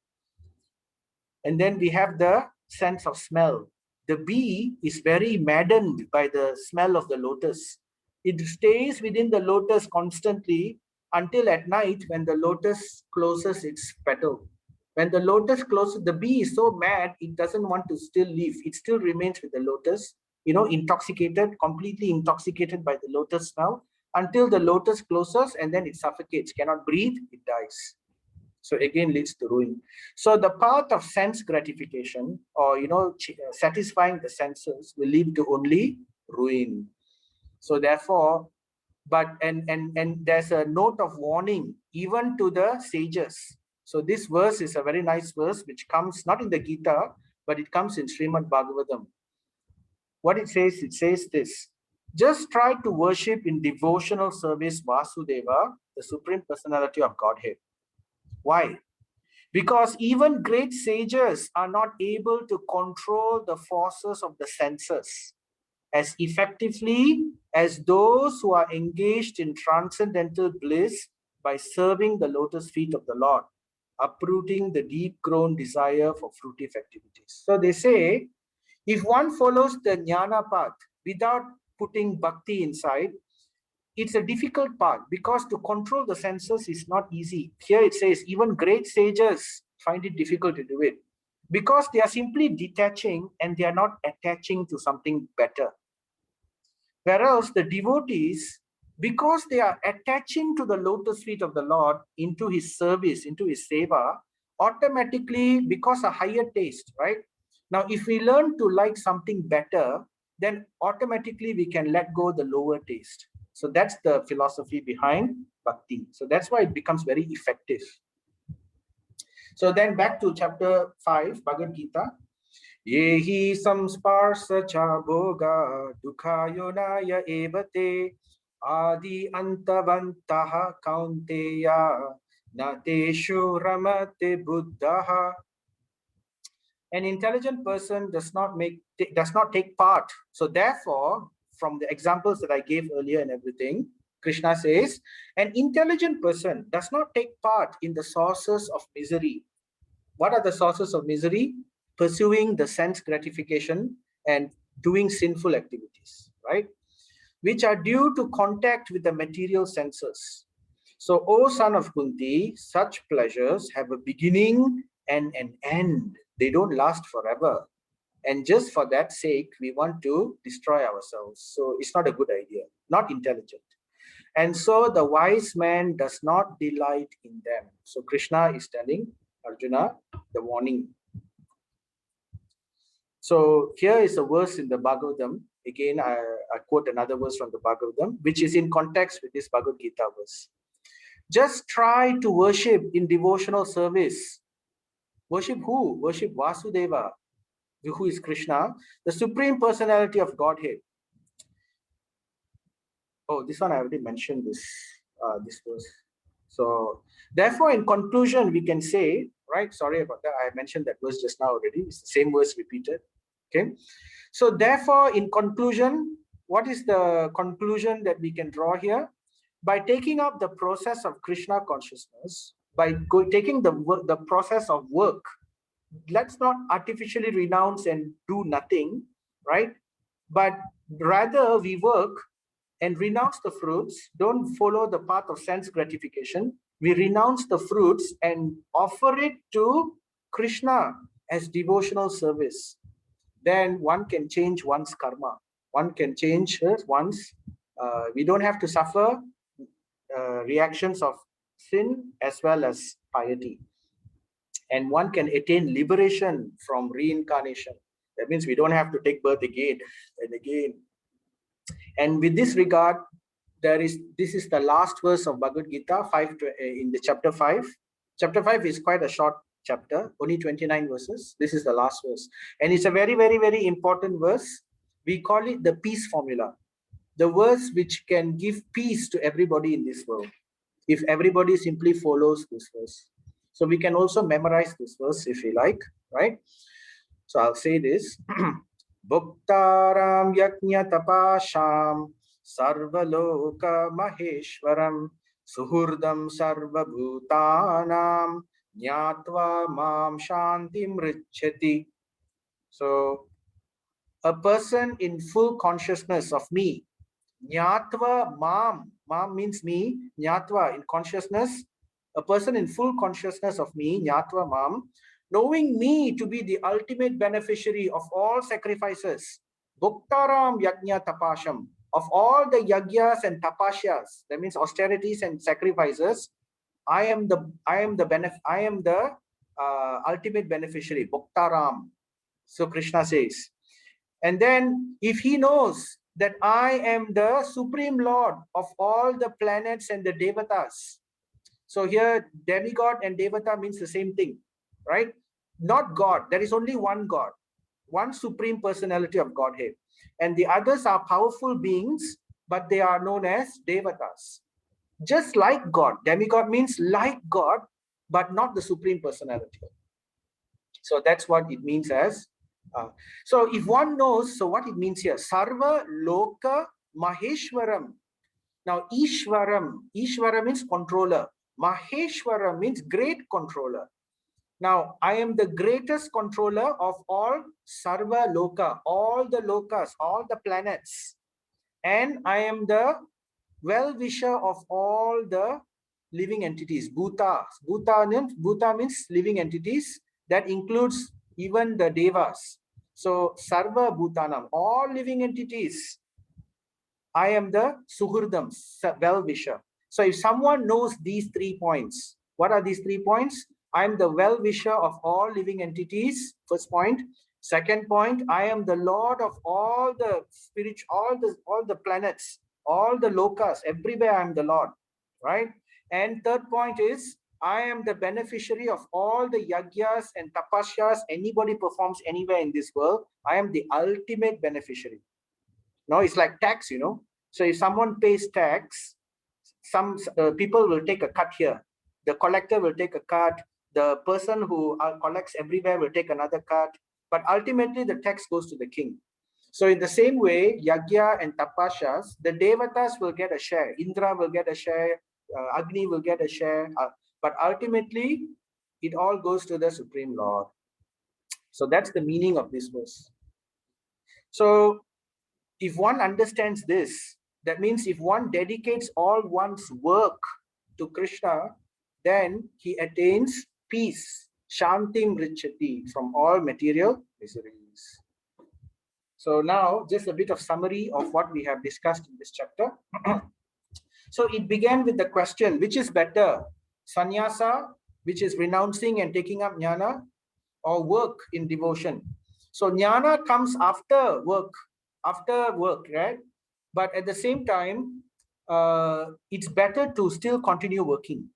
And then we have the sense of smell. The bee is very maddened by the smell of the lotus. It stays within the lotus constantly until at night when the lotus closes its petal. When the lotus closes, the bee is so mad, it doesn't want to still leave. It still remains with the lotus, intoxicated, completely intoxicated by the lotus smell until the lotus closes, and then it suffocates, cannot breathe, it dies. So again, leads to ruin. So the path of sense gratification, or satisfying the senses, will lead to only ruin. So therefore, and there's a note of warning even to the sages. So this verse is a very nice verse which comes not in the Gita, but it comes in Srimad Bhagavatam. What it says this: just try to worship in devotional service Vasudeva, the Supreme Personality of Godhead. Why? Because even great sages are not able to control the forces of the senses as effectively as those who are engaged in transcendental bliss by serving the lotus feet of the Lord, uprooting the deep-grown desire for fruitive activities. So they say, if one follows the jnana path without putting bhakti inside, it's a difficult path because to control the senses is not easy. Here it says even great sages find it difficult to do it because they are simply detaching and they are not attaching to something better. Whereas the devotees, because they are attaching to the lotus feet of the Lord into his service, into his seva, automatically, because a higher taste, right? Now, if we learn to like something better, then automatically we can let go the lower taste. So that's the philosophy behind bhakti. So that's why it becomes very effective. So then back to chapter 5, Bhagavad Gita. Yehi samsparsa cha bhoga dukhayonaya evate adi antavantaha kaunteya nateshu ramate buddhaha. An intelligent person does not take part. So therefore, from the examples that I gave earlier and everything, Krishna says, an intelligent person does not take part in the sources of misery. What are the sources of misery? Pursuing the sense gratification and doing sinful activities, right? Which are due to contact with the material senses. So, O son of Kunti, such pleasures have a beginning and an end. They don't last forever. And just for that sake, we want to destroy ourselves. So it's not a good idea, not intelligent. And so the wise man does not delight in them. So Krishna is telling Arjuna the warning. So here is a verse in the Bhagavatam. Again, I quote another verse from the Bhagavatam, which is in context with this Bhagavad Gita verse. Just try to worship in devotional service. Worship who? Worship Vasudeva, who is Krishna, the Supreme Personality of Godhead. Oh, this one I already mentioned this verse. So therefore, in conclusion, we can say, right? Sorry about that. I mentioned that verse just now already. It's the same verse repeated. Okay. So therefore, in conclusion, what is the conclusion that we can draw here? By taking up the process of Krishna consciousness, by taking the process of work. Let's not artificially renounce and do nothing, right? But rather we work and renounce the fruits, don't follow the path of sense gratification. We renounce the fruits and offer it to Krishna as devotional service. Then one can change one's karma. One can change one's, we don't have to suffer reactions of sin as well as piety. And one can attain liberation from reincarnation. That means we don't have to take birth again and again. And with this regard, this is the last verse of Bhagavad Gita, in the chapter 5. Chapter 5 is quite a short chapter, only 29 verses. This is the last verse. And it's a very, very, very important verse. We call it the peace formula. The verse which can give peace to everybody in this world, if everybody simply follows this verse. So we can also memorize this verse if you like, right? So I'll say this. Bhuktaram yajna tapasham sarvaloka maheshwaram suhurdam sarvabhutanam nyatva mam shantim richati. So a person in full consciousness of me, nyatva mam, mam means me, nyatva in consciousness, a person in full consciousness of me, nyatva mam, knowing me to be the ultimate beneficiary of all sacrifices, bhuktaram yajna tapasham, of all the yagyas and tapashyas, that means austerities and sacrifices, I am the ultimate beneficiary, bhuktaram. So Krishna says. And then if he knows that I am the supreme lord of all the planets and the devatas. So here demigod and devata means the same thing, right? Not God. There is only one God, one supreme personality of Godhead. And the others are powerful beings, but they are known as devatas. Just like God. Demigod means like God, but not the supreme personality. So that's what it means as. So if one knows, so what it means here, Sarva Loka Maheshwaram. Now Ishvara means controller. Maheshwara means great controller. Now I am the greatest controller of all Sarva Loka, all the lokas, all the planets. And I am the well-wisher of all the living entities, Bhuta. Bhuta means living entities. That includes even the devas. So Sarva Bhutanam, all living entities, I am the Suhurdam, well-wisher. So if someone knows these 3 points, what are these 3 points? I am the well-wisher of all living entities, first point. Second point, I am the Lord of all the all the planets, all the lokas, everywhere I am the Lord, right? And third point is, I am the beneficiary of all the yagyas and tapashyas anybody performs anywhere in this world. I am the ultimate beneficiary. Now it's like tax, you know. So if someone pays tax, some people will take a cut here. The collector will take a cut. The person who collects everywhere will take another cut. But ultimately, the tax goes to the king. So in the same way, yagya and tapashas, the devatas will get a share. Indra will get a share. Agni will get a share. But ultimately, it all goes to the Supreme Lord. So that's the meaning of this verse. So if one understands this, that means if one dedicates all one's work to Krishna, then he attains peace, shantim richati, from all material miseries. So now just a bit of summary of what we have discussed in this chapter. So it began with the question, which is better, sannyasa, which is renouncing and taking up jnana, or work in devotion? So jnana comes after work, right? But at the same time, it's better to still continue working.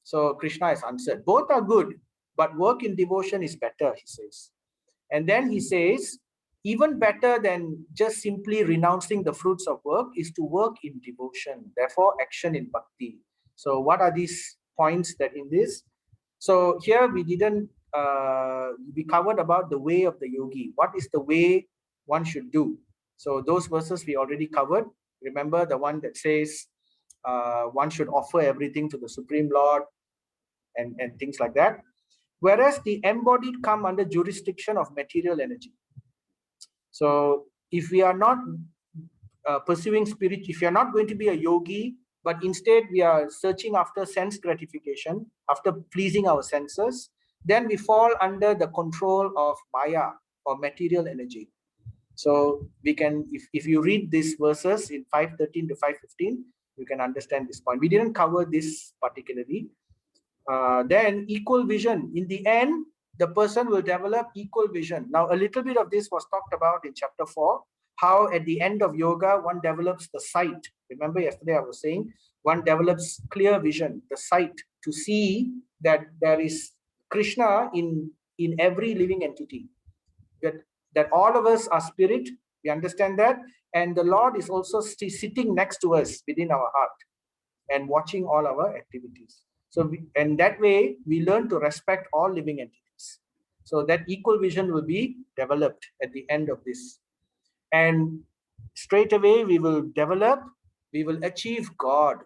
So Krishna has answered, both are good, but work in devotion is better, he says. And then he says, even better than just simply renouncing the fruits of work is to work in devotion, therefore action in bhakti. So what are these points that in this? So here we didn't, we covered about the way of the yogi. What is the way one should do? So those verses we already covered. Remember the one that says one should offer everything to the Supreme Lord. and things like that. Whereas the embodied come under jurisdiction of material energy. So if we are not pursuing spirit, if you are not going to be a yogi, but instead we are searching after sense gratification, after pleasing our senses, then we fall under the control of Maya or material energy. So we can, if you read these verses in 5:13 to 5:15, you can understand this point. We didn't cover this particularly. Then equal vision. In the end, the person will develop equal vision. Now, a little bit of this was talked about in chapter 4, how at the end of yoga, one develops the sight. Remember yesterday I was saying, one develops clear vision, the sight, to see that there is Krishna in every living entity. That all of us are spirit, we understand that, and the Lord is also sitting next to us within our heart and watching all our activities. So, and that way, we learn to respect all living entities. So that equal vision will be developed at the end of this. And straight away, we will achieve God.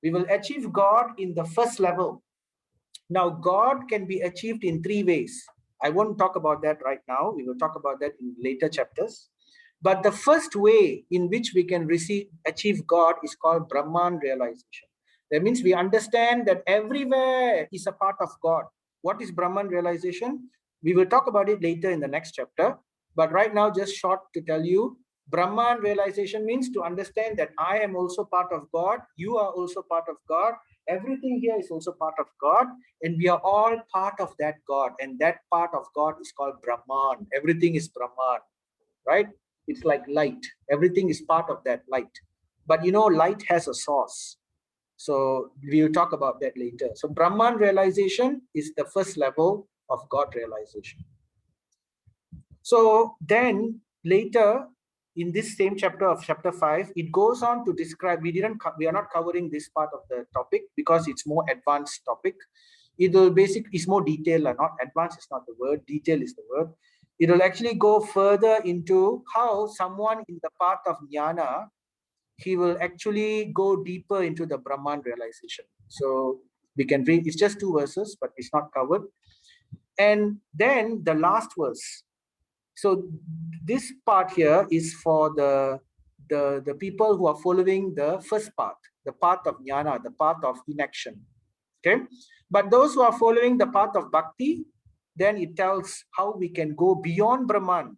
We will achieve God in the first level. Now, God can be achieved in 3 ways. I won't talk about that right now. We will talk about that in later chapters. But the first way in which we can achieve God is called Brahman realization. That means we understand that everywhere is a part of God. What is Brahman realization? We will talk about it later in the next chapter. But right now, just short to tell you, Brahman realization means to understand that I am also part of God. You are also part of God. Everything here is also part of God. And we are all part of that God. And that part of God is called Brahman. Everything is Brahman, right? It's like light. Everything is part of that light. But you know, light has a source. So we'll talk about that later. So Brahman realization is the first level of God realization. So then later in this same chapter of chapter 5, it goes on to describe, we are not covering this part of the topic because it's more advanced topic. It will it's more detailed, not advanced is not the word, detail is the word. It will actually go further into how someone in the path of jnana, he will actually go deeper into the Brahman realization. So we can read, it's just 2 verses, but it's not covered. And then the last verse. So this part here is for the people who are following the first path, the path of jnana, the path of inaction. Okay, but those who are following the path of bhakti, then it tells how we can go beyond Brahman.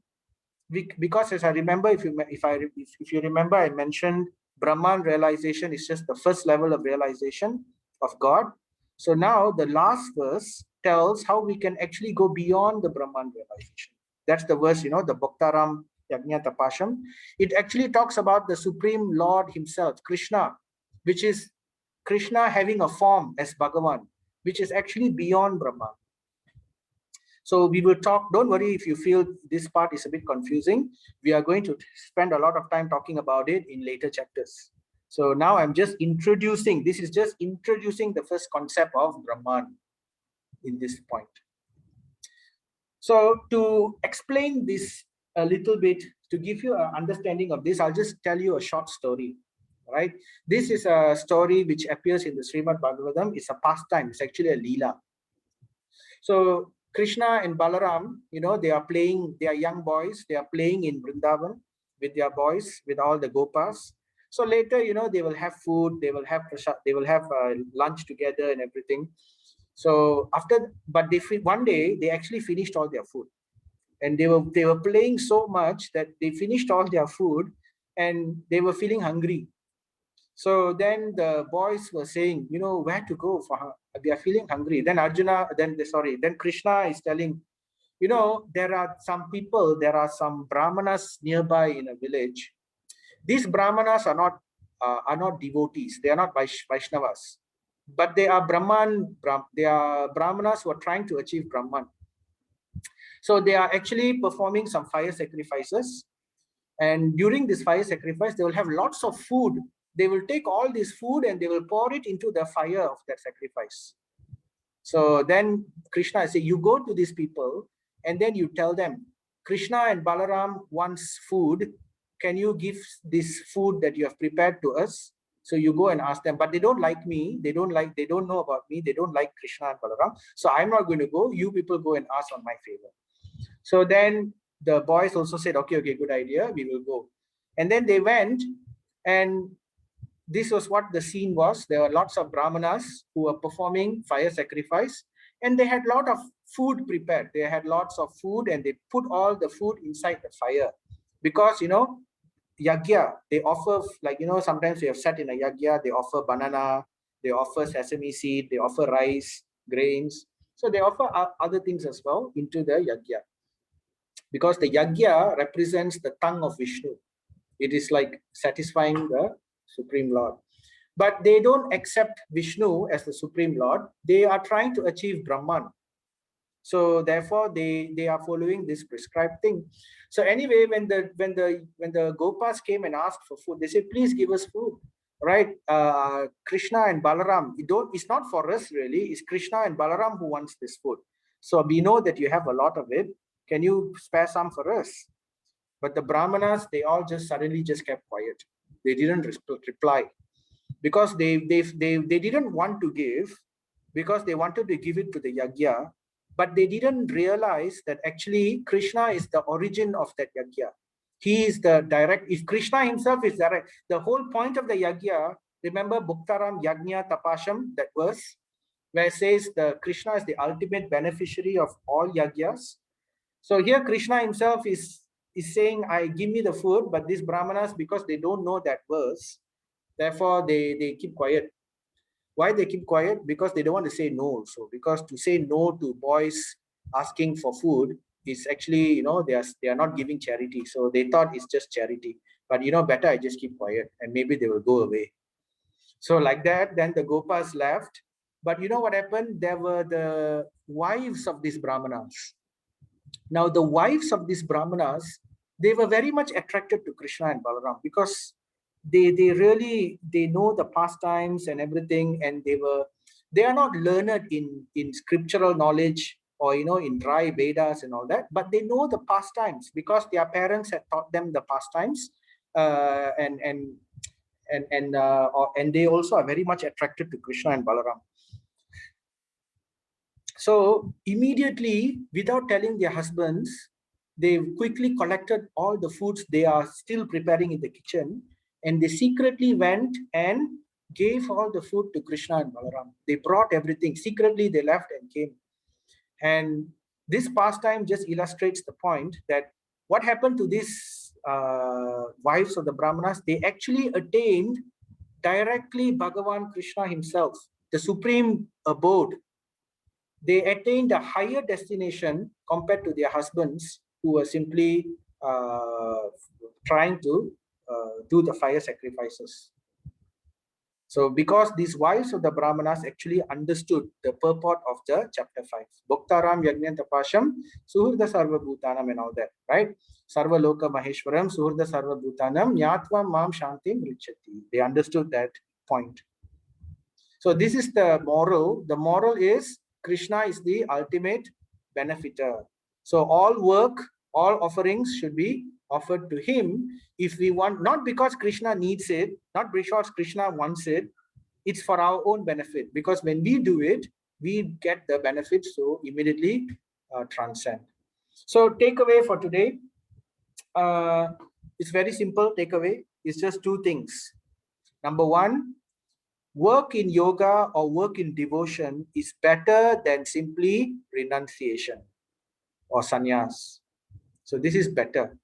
Because as I remember, if you remember, I mentioned Brahman realization is just the first level of realization of God. So now the last verse tells how we can actually go beyond the Brahman realization. That's the verse, the Bhaktaram Yajna Tapasham. It actually talks about the Supreme Lord himself, Krishna, which is Krishna having a form as Bhagavan, which is actually beyond Brahman. So we will talk, don't worry if you feel this part is a bit confusing. We are going to spend a lot of time talking about it in later chapters. So now I'm just introducing, this is just introducing the first concept of Brahman in this point. So to explain this a little bit, to give you an understanding of this, I'll just tell you a short story. Right? This is a story which appears in the Srimad Bhagavatam. It's a pastime. It's actually a leela. So Krishna and Balaram, they are playing, they are young boys, they are playing in Vrindavan with their boys, with all the gopas. So later, they will have food, they will have prasad, they will have lunch together and everything. So but one day they actually finished all their food, and they were playing so much that they finished all their food, and they were feeling hungry. So then the boys were saying, where to go for, we are feeling hungry. Then then Krishna is telling, there are some Brahmanas nearby in a village. These Brahmanas are not devotees. They are not Vaishnavas, but they are they are Brahmanas who are trying to achieve Brahman. So they are actually performing some fire sacrifices. And during this fire sacrifice, they will have lots of food. They will take all this food and they will pour it into the fire of that sacrifice. So then Krishna says, you go to these people and then you tell them, Krishna and Balaram wants food. Can you give this food that you have prepared to us? So you go and ask them, but they don't like me. They don't know about me. They don't like Krishna and Balaram. So I'm not going to go. You people go and ask on my favor. So then the boys also said, okay, good idea. We will go. And then they went, and this was what the scene was. There were lots of brahmanas who were performing fire sacrifice, and they had a lot of food prepared. They had lots of food, and they put all the food inside the fire because, yagya, they offer, like, sometimes we have sat in a yagya, they offer banana, they offer sesame seed, they offer rice, grains. So they offer other things as well into the yagya, because the yagya represents the tongue of Vishnu. It is like satisfying the Supreme Lord. But they don't accept Vishnu as the Supreme Lord. They are trying to achieve Brahman. So therefore, they are following this prescribed thing. So anyway, when the Gopas came and asked for food, they said, "Please give us food." Right? Krishna and Balaram. It's not for us really. It's Krishna and Balaram who wants this food. So we know that you have a lot of it. Can you spare some for us? But the Brahmanas, they all just suddenly just kept quiet. They didn't reply because they didn't want to give, because they wanted to give it to the yagya, but they didn't realize that actually Krishna is the origin of that yagya. He is the direct. If Krishna himself is direct, the whole point of the yagya, remember Bhuktaram Yagnya Tapasham, that verse where it says the Krishna is the ultimate beneficiary of all yagyas. So here Krishna himself is saying, I give me the food, but these Brahmanas, because they don't know that verse, therefore they keep quiet. Why they keep quiet? Because they don't want to say no. So because to say no to boys asking for food is actually, they are not giving charity. So they thought it's just charity. But better I just keep quiet and maybe they will go away. So like that, then the Gopas left. But you know what happened? There were the wives of these Brahmanas. Now the wives of these Brahmanas, they were very much attracted to Krishna and Balaram because they know the pastimes and everything, and they are not learned in scriptural knowledge or in dry Vedas and all that, but they know the pastimes because their parents had taught them the pastimes, and they also are very much attracted to Krishna and Balaram. So immediately, without telling their husbands, they quickly collected all the foods they are still preparing in the kitchen, and they secretly went and gave all the food to Krishna and Balaram. They brought everything. Secretly, they left and came. And this pastime just illustrates the point that what happened to these wives of the Brahmanas, they actually attained directly Bhagavan Krishna himself, the supreme abode. They attained a higher destination compared to their husbands who were simply trying to do the fire sacrifices. So because these wives of the Brahmanas actually understood the purport of the chapter 5. Bhuktaram Yagnya Tapasham Suhurda Sarva Bhutanam and all that, right? Sarva Loka Maheshwaram Suhurda Sarva Bhutanam Nyatvam Mam Shantim Richati. They understood that point. So this is the moral. The moral is Krishna is the ultimate benefiter. So all work, all offerings should be offered to him if we want, not because Krishna needs it, not because Krishna wants it, it's for our own benefit. Because when we do it, we get the benefits, so immediately transcend. So takeaway for today, it's very simple. Takeaway is just two things. Number one, work in yoga or work in devotion is better than simply renunciation or sannyas. So this is better.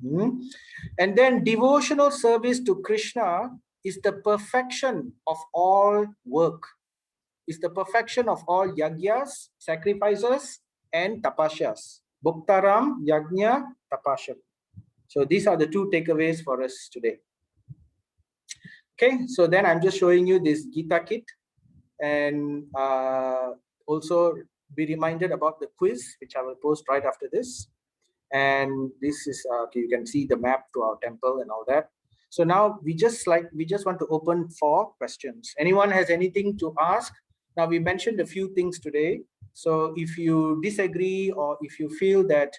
And then devotional service to Krishna is the perfection of all work. Is the perfection of all yagyas, sacrifices, and tapashyas. Bhuktaram, yagnya, tapasya. So these are the two takeaways for us today. Okay, so then I'm just showing you this Gita kit, and also be reminded about the quiz, which I will post right after this. And this is okay, you can see the map to our temple and all that. So now we just want to open for questions. Anyone has anything to ask? Now we mentioned a few things today. So if you disagree or if you feel that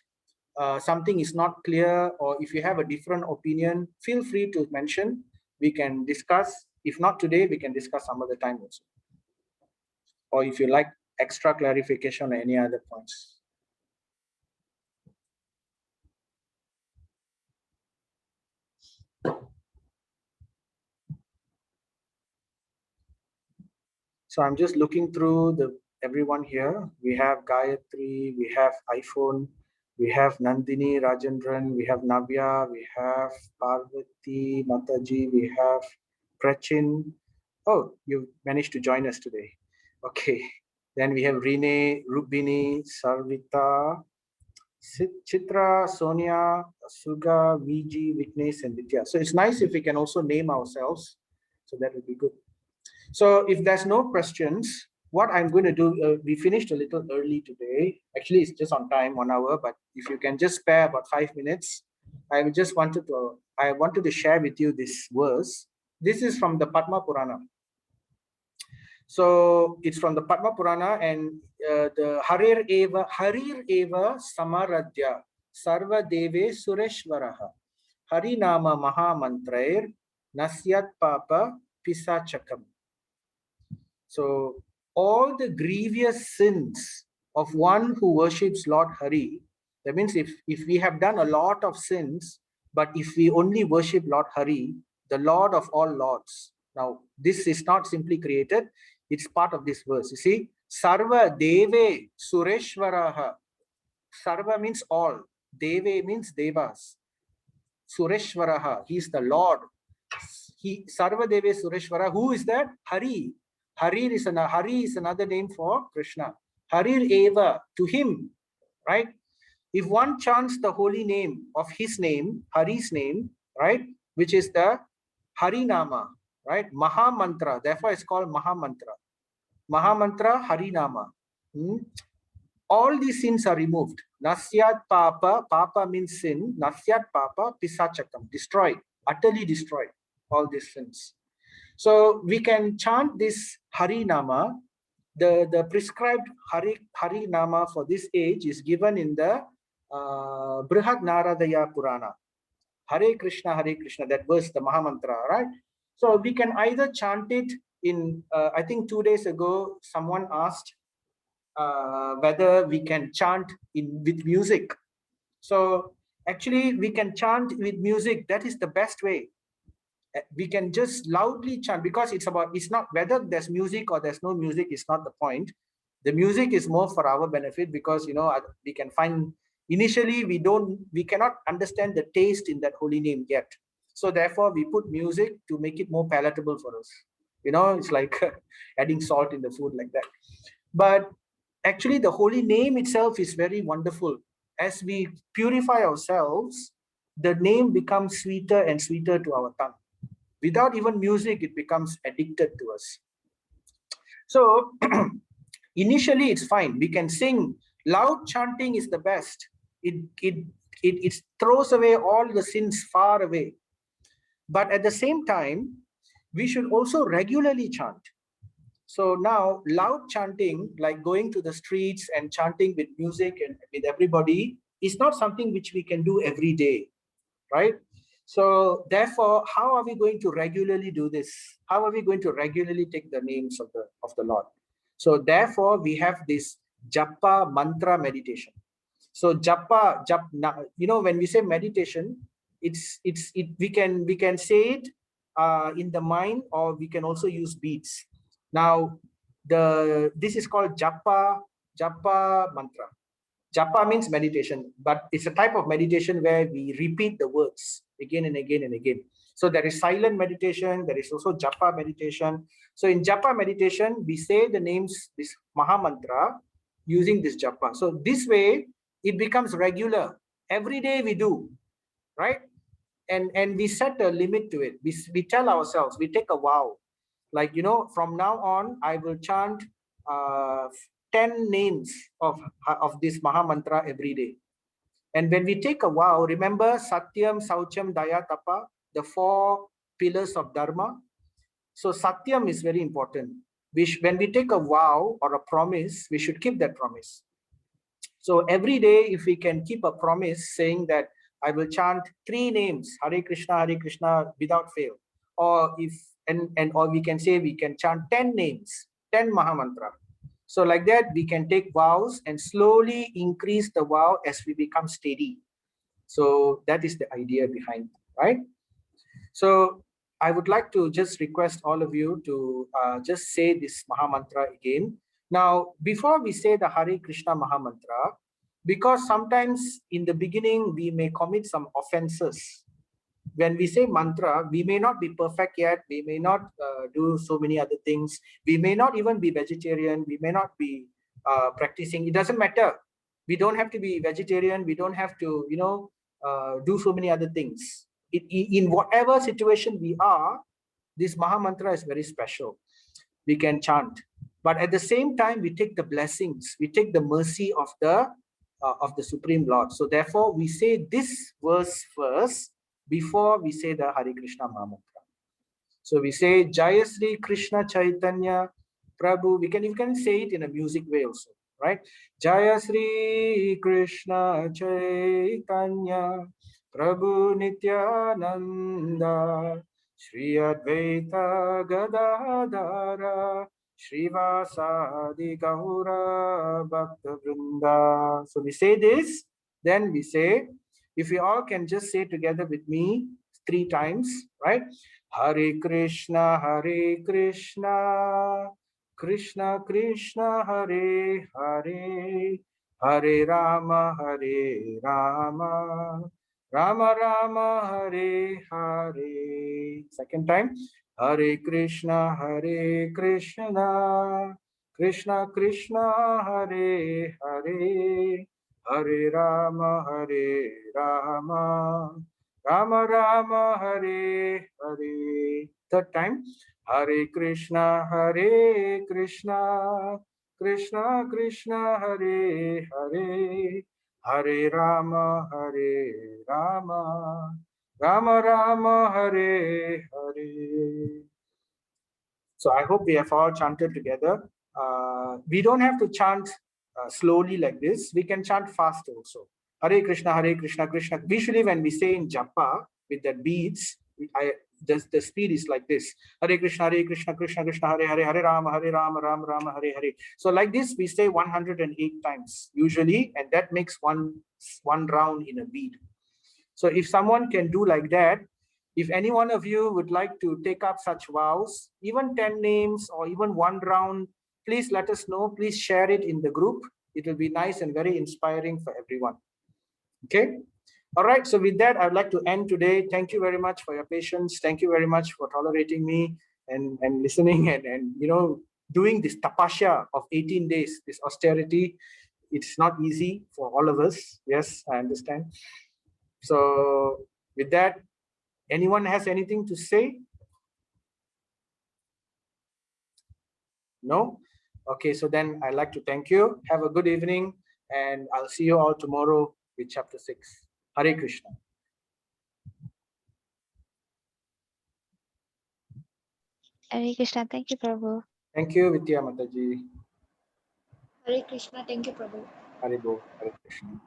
something is not clear, or if you have a different opinion, feel free to mention. We can discuss If not today, we can discuss some other time also. Or if you like extra clarification on any other points. So I'm just looking through everyone here. We have Gayatri, we have iPhone, we have Nandini, Rajendran, we have Navya, we have Parvati, Mataji, we have Prachin. Oh, you managed to join us today. Okay. Then we have Rene, Rubini, Sarvita, Chitra, Sonia, Suga, VG, Vignesh, and Vidya. So it's nice if we can also name ourselves. So that would be good. So if there's no questions, what I'm going to do, we finished a little early today. Actually, it's just on time, 1 hour, but if you can just spare about 5 minutes, I wanted to share with you this verse. This is from the Padma Purana. So it's from the Padma Purana, and the Harir Eva Samaradya Sarva Deve Sureshwaraha Harinama Mahamantrair Nasyat Papa Pisachakam. So all the grievous sins of one who worships Lord Hari, that means if we have done a lot of sins, but if we only worship Lord Hari, the Lord of all lords. Now, this is not simply created, it's part of this verse. You see, Sarva Deve Sureshwaraha. Sarva means all. Deve means Devas. Sureshwaraha, he is the Lord. He Sarva Deve Sureshwara. Who is that? Hari. Hari is another name for Krishna. Harir Eva, to him, right? If one chants the holy name of his name, Hari's name, right, which is the Harinama, right? Maha Mantra. Therefore, it's called Maha Mantra. Maha Mantra, Harinama. All these sins are removed. Nasyat Papa, Papa means sin. Nasyat Papa, Pisachakam, destroyed, utterly destroyed, all these sins. So we can chant this Harinama. The prescribed Harinama for this age is given in the Brihad Naradaya Purana. Hare Krishna, that verse, the Mahamantra, right? So we can either chant it in, I think 2 days ago, someone asked whether we can chant with music. So actually we can chant with music. That is the best way. We can just loudly chant, because it's not whether there's music or there's no music is not the point. The music is more for our benefit, because we can find, initially we cannot understand the taste in that holy name yet. So therefore we put music to make it more palatable for us. It's like adding salt in the food, like that. But actually the holy name itself is very wonderful. As we purify ourselves, the name becomes sweeter and sweeter to our tongue. Without even music, it becomes addicted to us. So initially it's fine. We can sing. Loud chanting is the best. It throws away all the sins far away. But at the same time, we should also regularly chant. So now loud chanting, like going to the streets and chanting with music and with everybody, is not something which we can do every day, right? So therefore, how are we going to regularly do this? How are we going to regularly take the names of the Lord? So therefore, we have this japa mantra meditation. So when we say meditation, we can say it in the mind, or we can also use beats. Now, this is called japa mantra. Japa means meditation, but it's a type of meditation where we repeat the words again and again and again. So there is silent meditation, there is also japa meditation. So in japa meditation, we say the names, this Maha Mantra, using this japa. So this way, it becomes regular. Every day we do, right? And we set a limit to it. We tell ourselves, we take a vow. Like, from now on, I will chant 10 names of this Maha Mantra every day. And when we take a vow, remember Satyam, Saucham, Daya, Tapa, the 4 pillars of Dharma. So Satyam is very important. When we take a vow or a promise, we should keep that promise. So every day, if we can keep a promise saying that I will chant 3 names, Hare Krishna, without fail, or if or we can say we can chant 10 names, 10 Mahamantra. So like that, we can take vows and slowly increase the vow as we become steady. So that is the idea behind, right? So I would like to just request all of you to just say this Mahamantra again. Now, before we say the Hare Krishna Mahamantra, because sometimes in the beginning we may commit some offenses. When we say mantra, we may not be perfect yet. We may not do so many other things. We may not even be vegetarian. We may not be practicing. It doesn't matter. We don't have to be vegetarian. We don't have to, do so many other things. In whatever situation we are, this Mahamantra is very special. We can chant, but at the same time, we take the blessings. We take the mercy of the Supreme Lord. So therefore, we say this verse first before we say the Hare Krishna Mahamantra. So we say Jaya Sri Krishna Chaitanya Prabhu. We can say it in a music way also, right? Jaya Sri Krishna Chaitanya Prabhu Nityananda Shri Advaita Gadadara Shrivasadi Gaura Bhakta Vrinda. So we say this, then we say, if we all can just say together with me 3 times, right? Hare Krishna, Krishna Krishna, Hare Hare, Hare Rama, Rama Rama, Hare Hare. Second time, Hare Krishna, Krishna Krishna, Hare Hare, Hare Rama, Rama Rama, Hare Hare. Third time, Hare Krishna, Krishna Krishna, Hare Hare, Hare Rama, Rama Rama, Hare Hare. So I hope we have all chanted together. We don't have to chant slowly like this. We can chant fast also. Hare Krishna, Krishna. Usually when we say in japa with the beats, the speed is like this. Hare Krishna, Krishna Krishna, Hare Hare, Hare Rama, Rama Rama, Hare Hare. So like this, we say 108 times usually, and that makes one round in a beat. So if someone can do like that, if any one of you would like to take up such vows, even 10 names or even 1 round, please let us know. Please share it in the group. It will be nice and very inspiring for everyone. Okay. All right. So with that, I'd like to end today. Thank you very much for your patience. Thank you very much for tolerating me and listening and doing this tapasya of 18 days, this austerity. It's not easy for all of us. Yes, I understand. So with that, anyone has anything to say? No? Okay, so then I'd like to thank you. Have a good evening, and I'll see you all tomorrow with chapter 6. Hare Krishna. Hare Krishna. Thank you, Prabhu. Thank you, Vidya Mataji. Hare Krishna. Thank you, Prabhu. Hare Bo. Hare Krishna.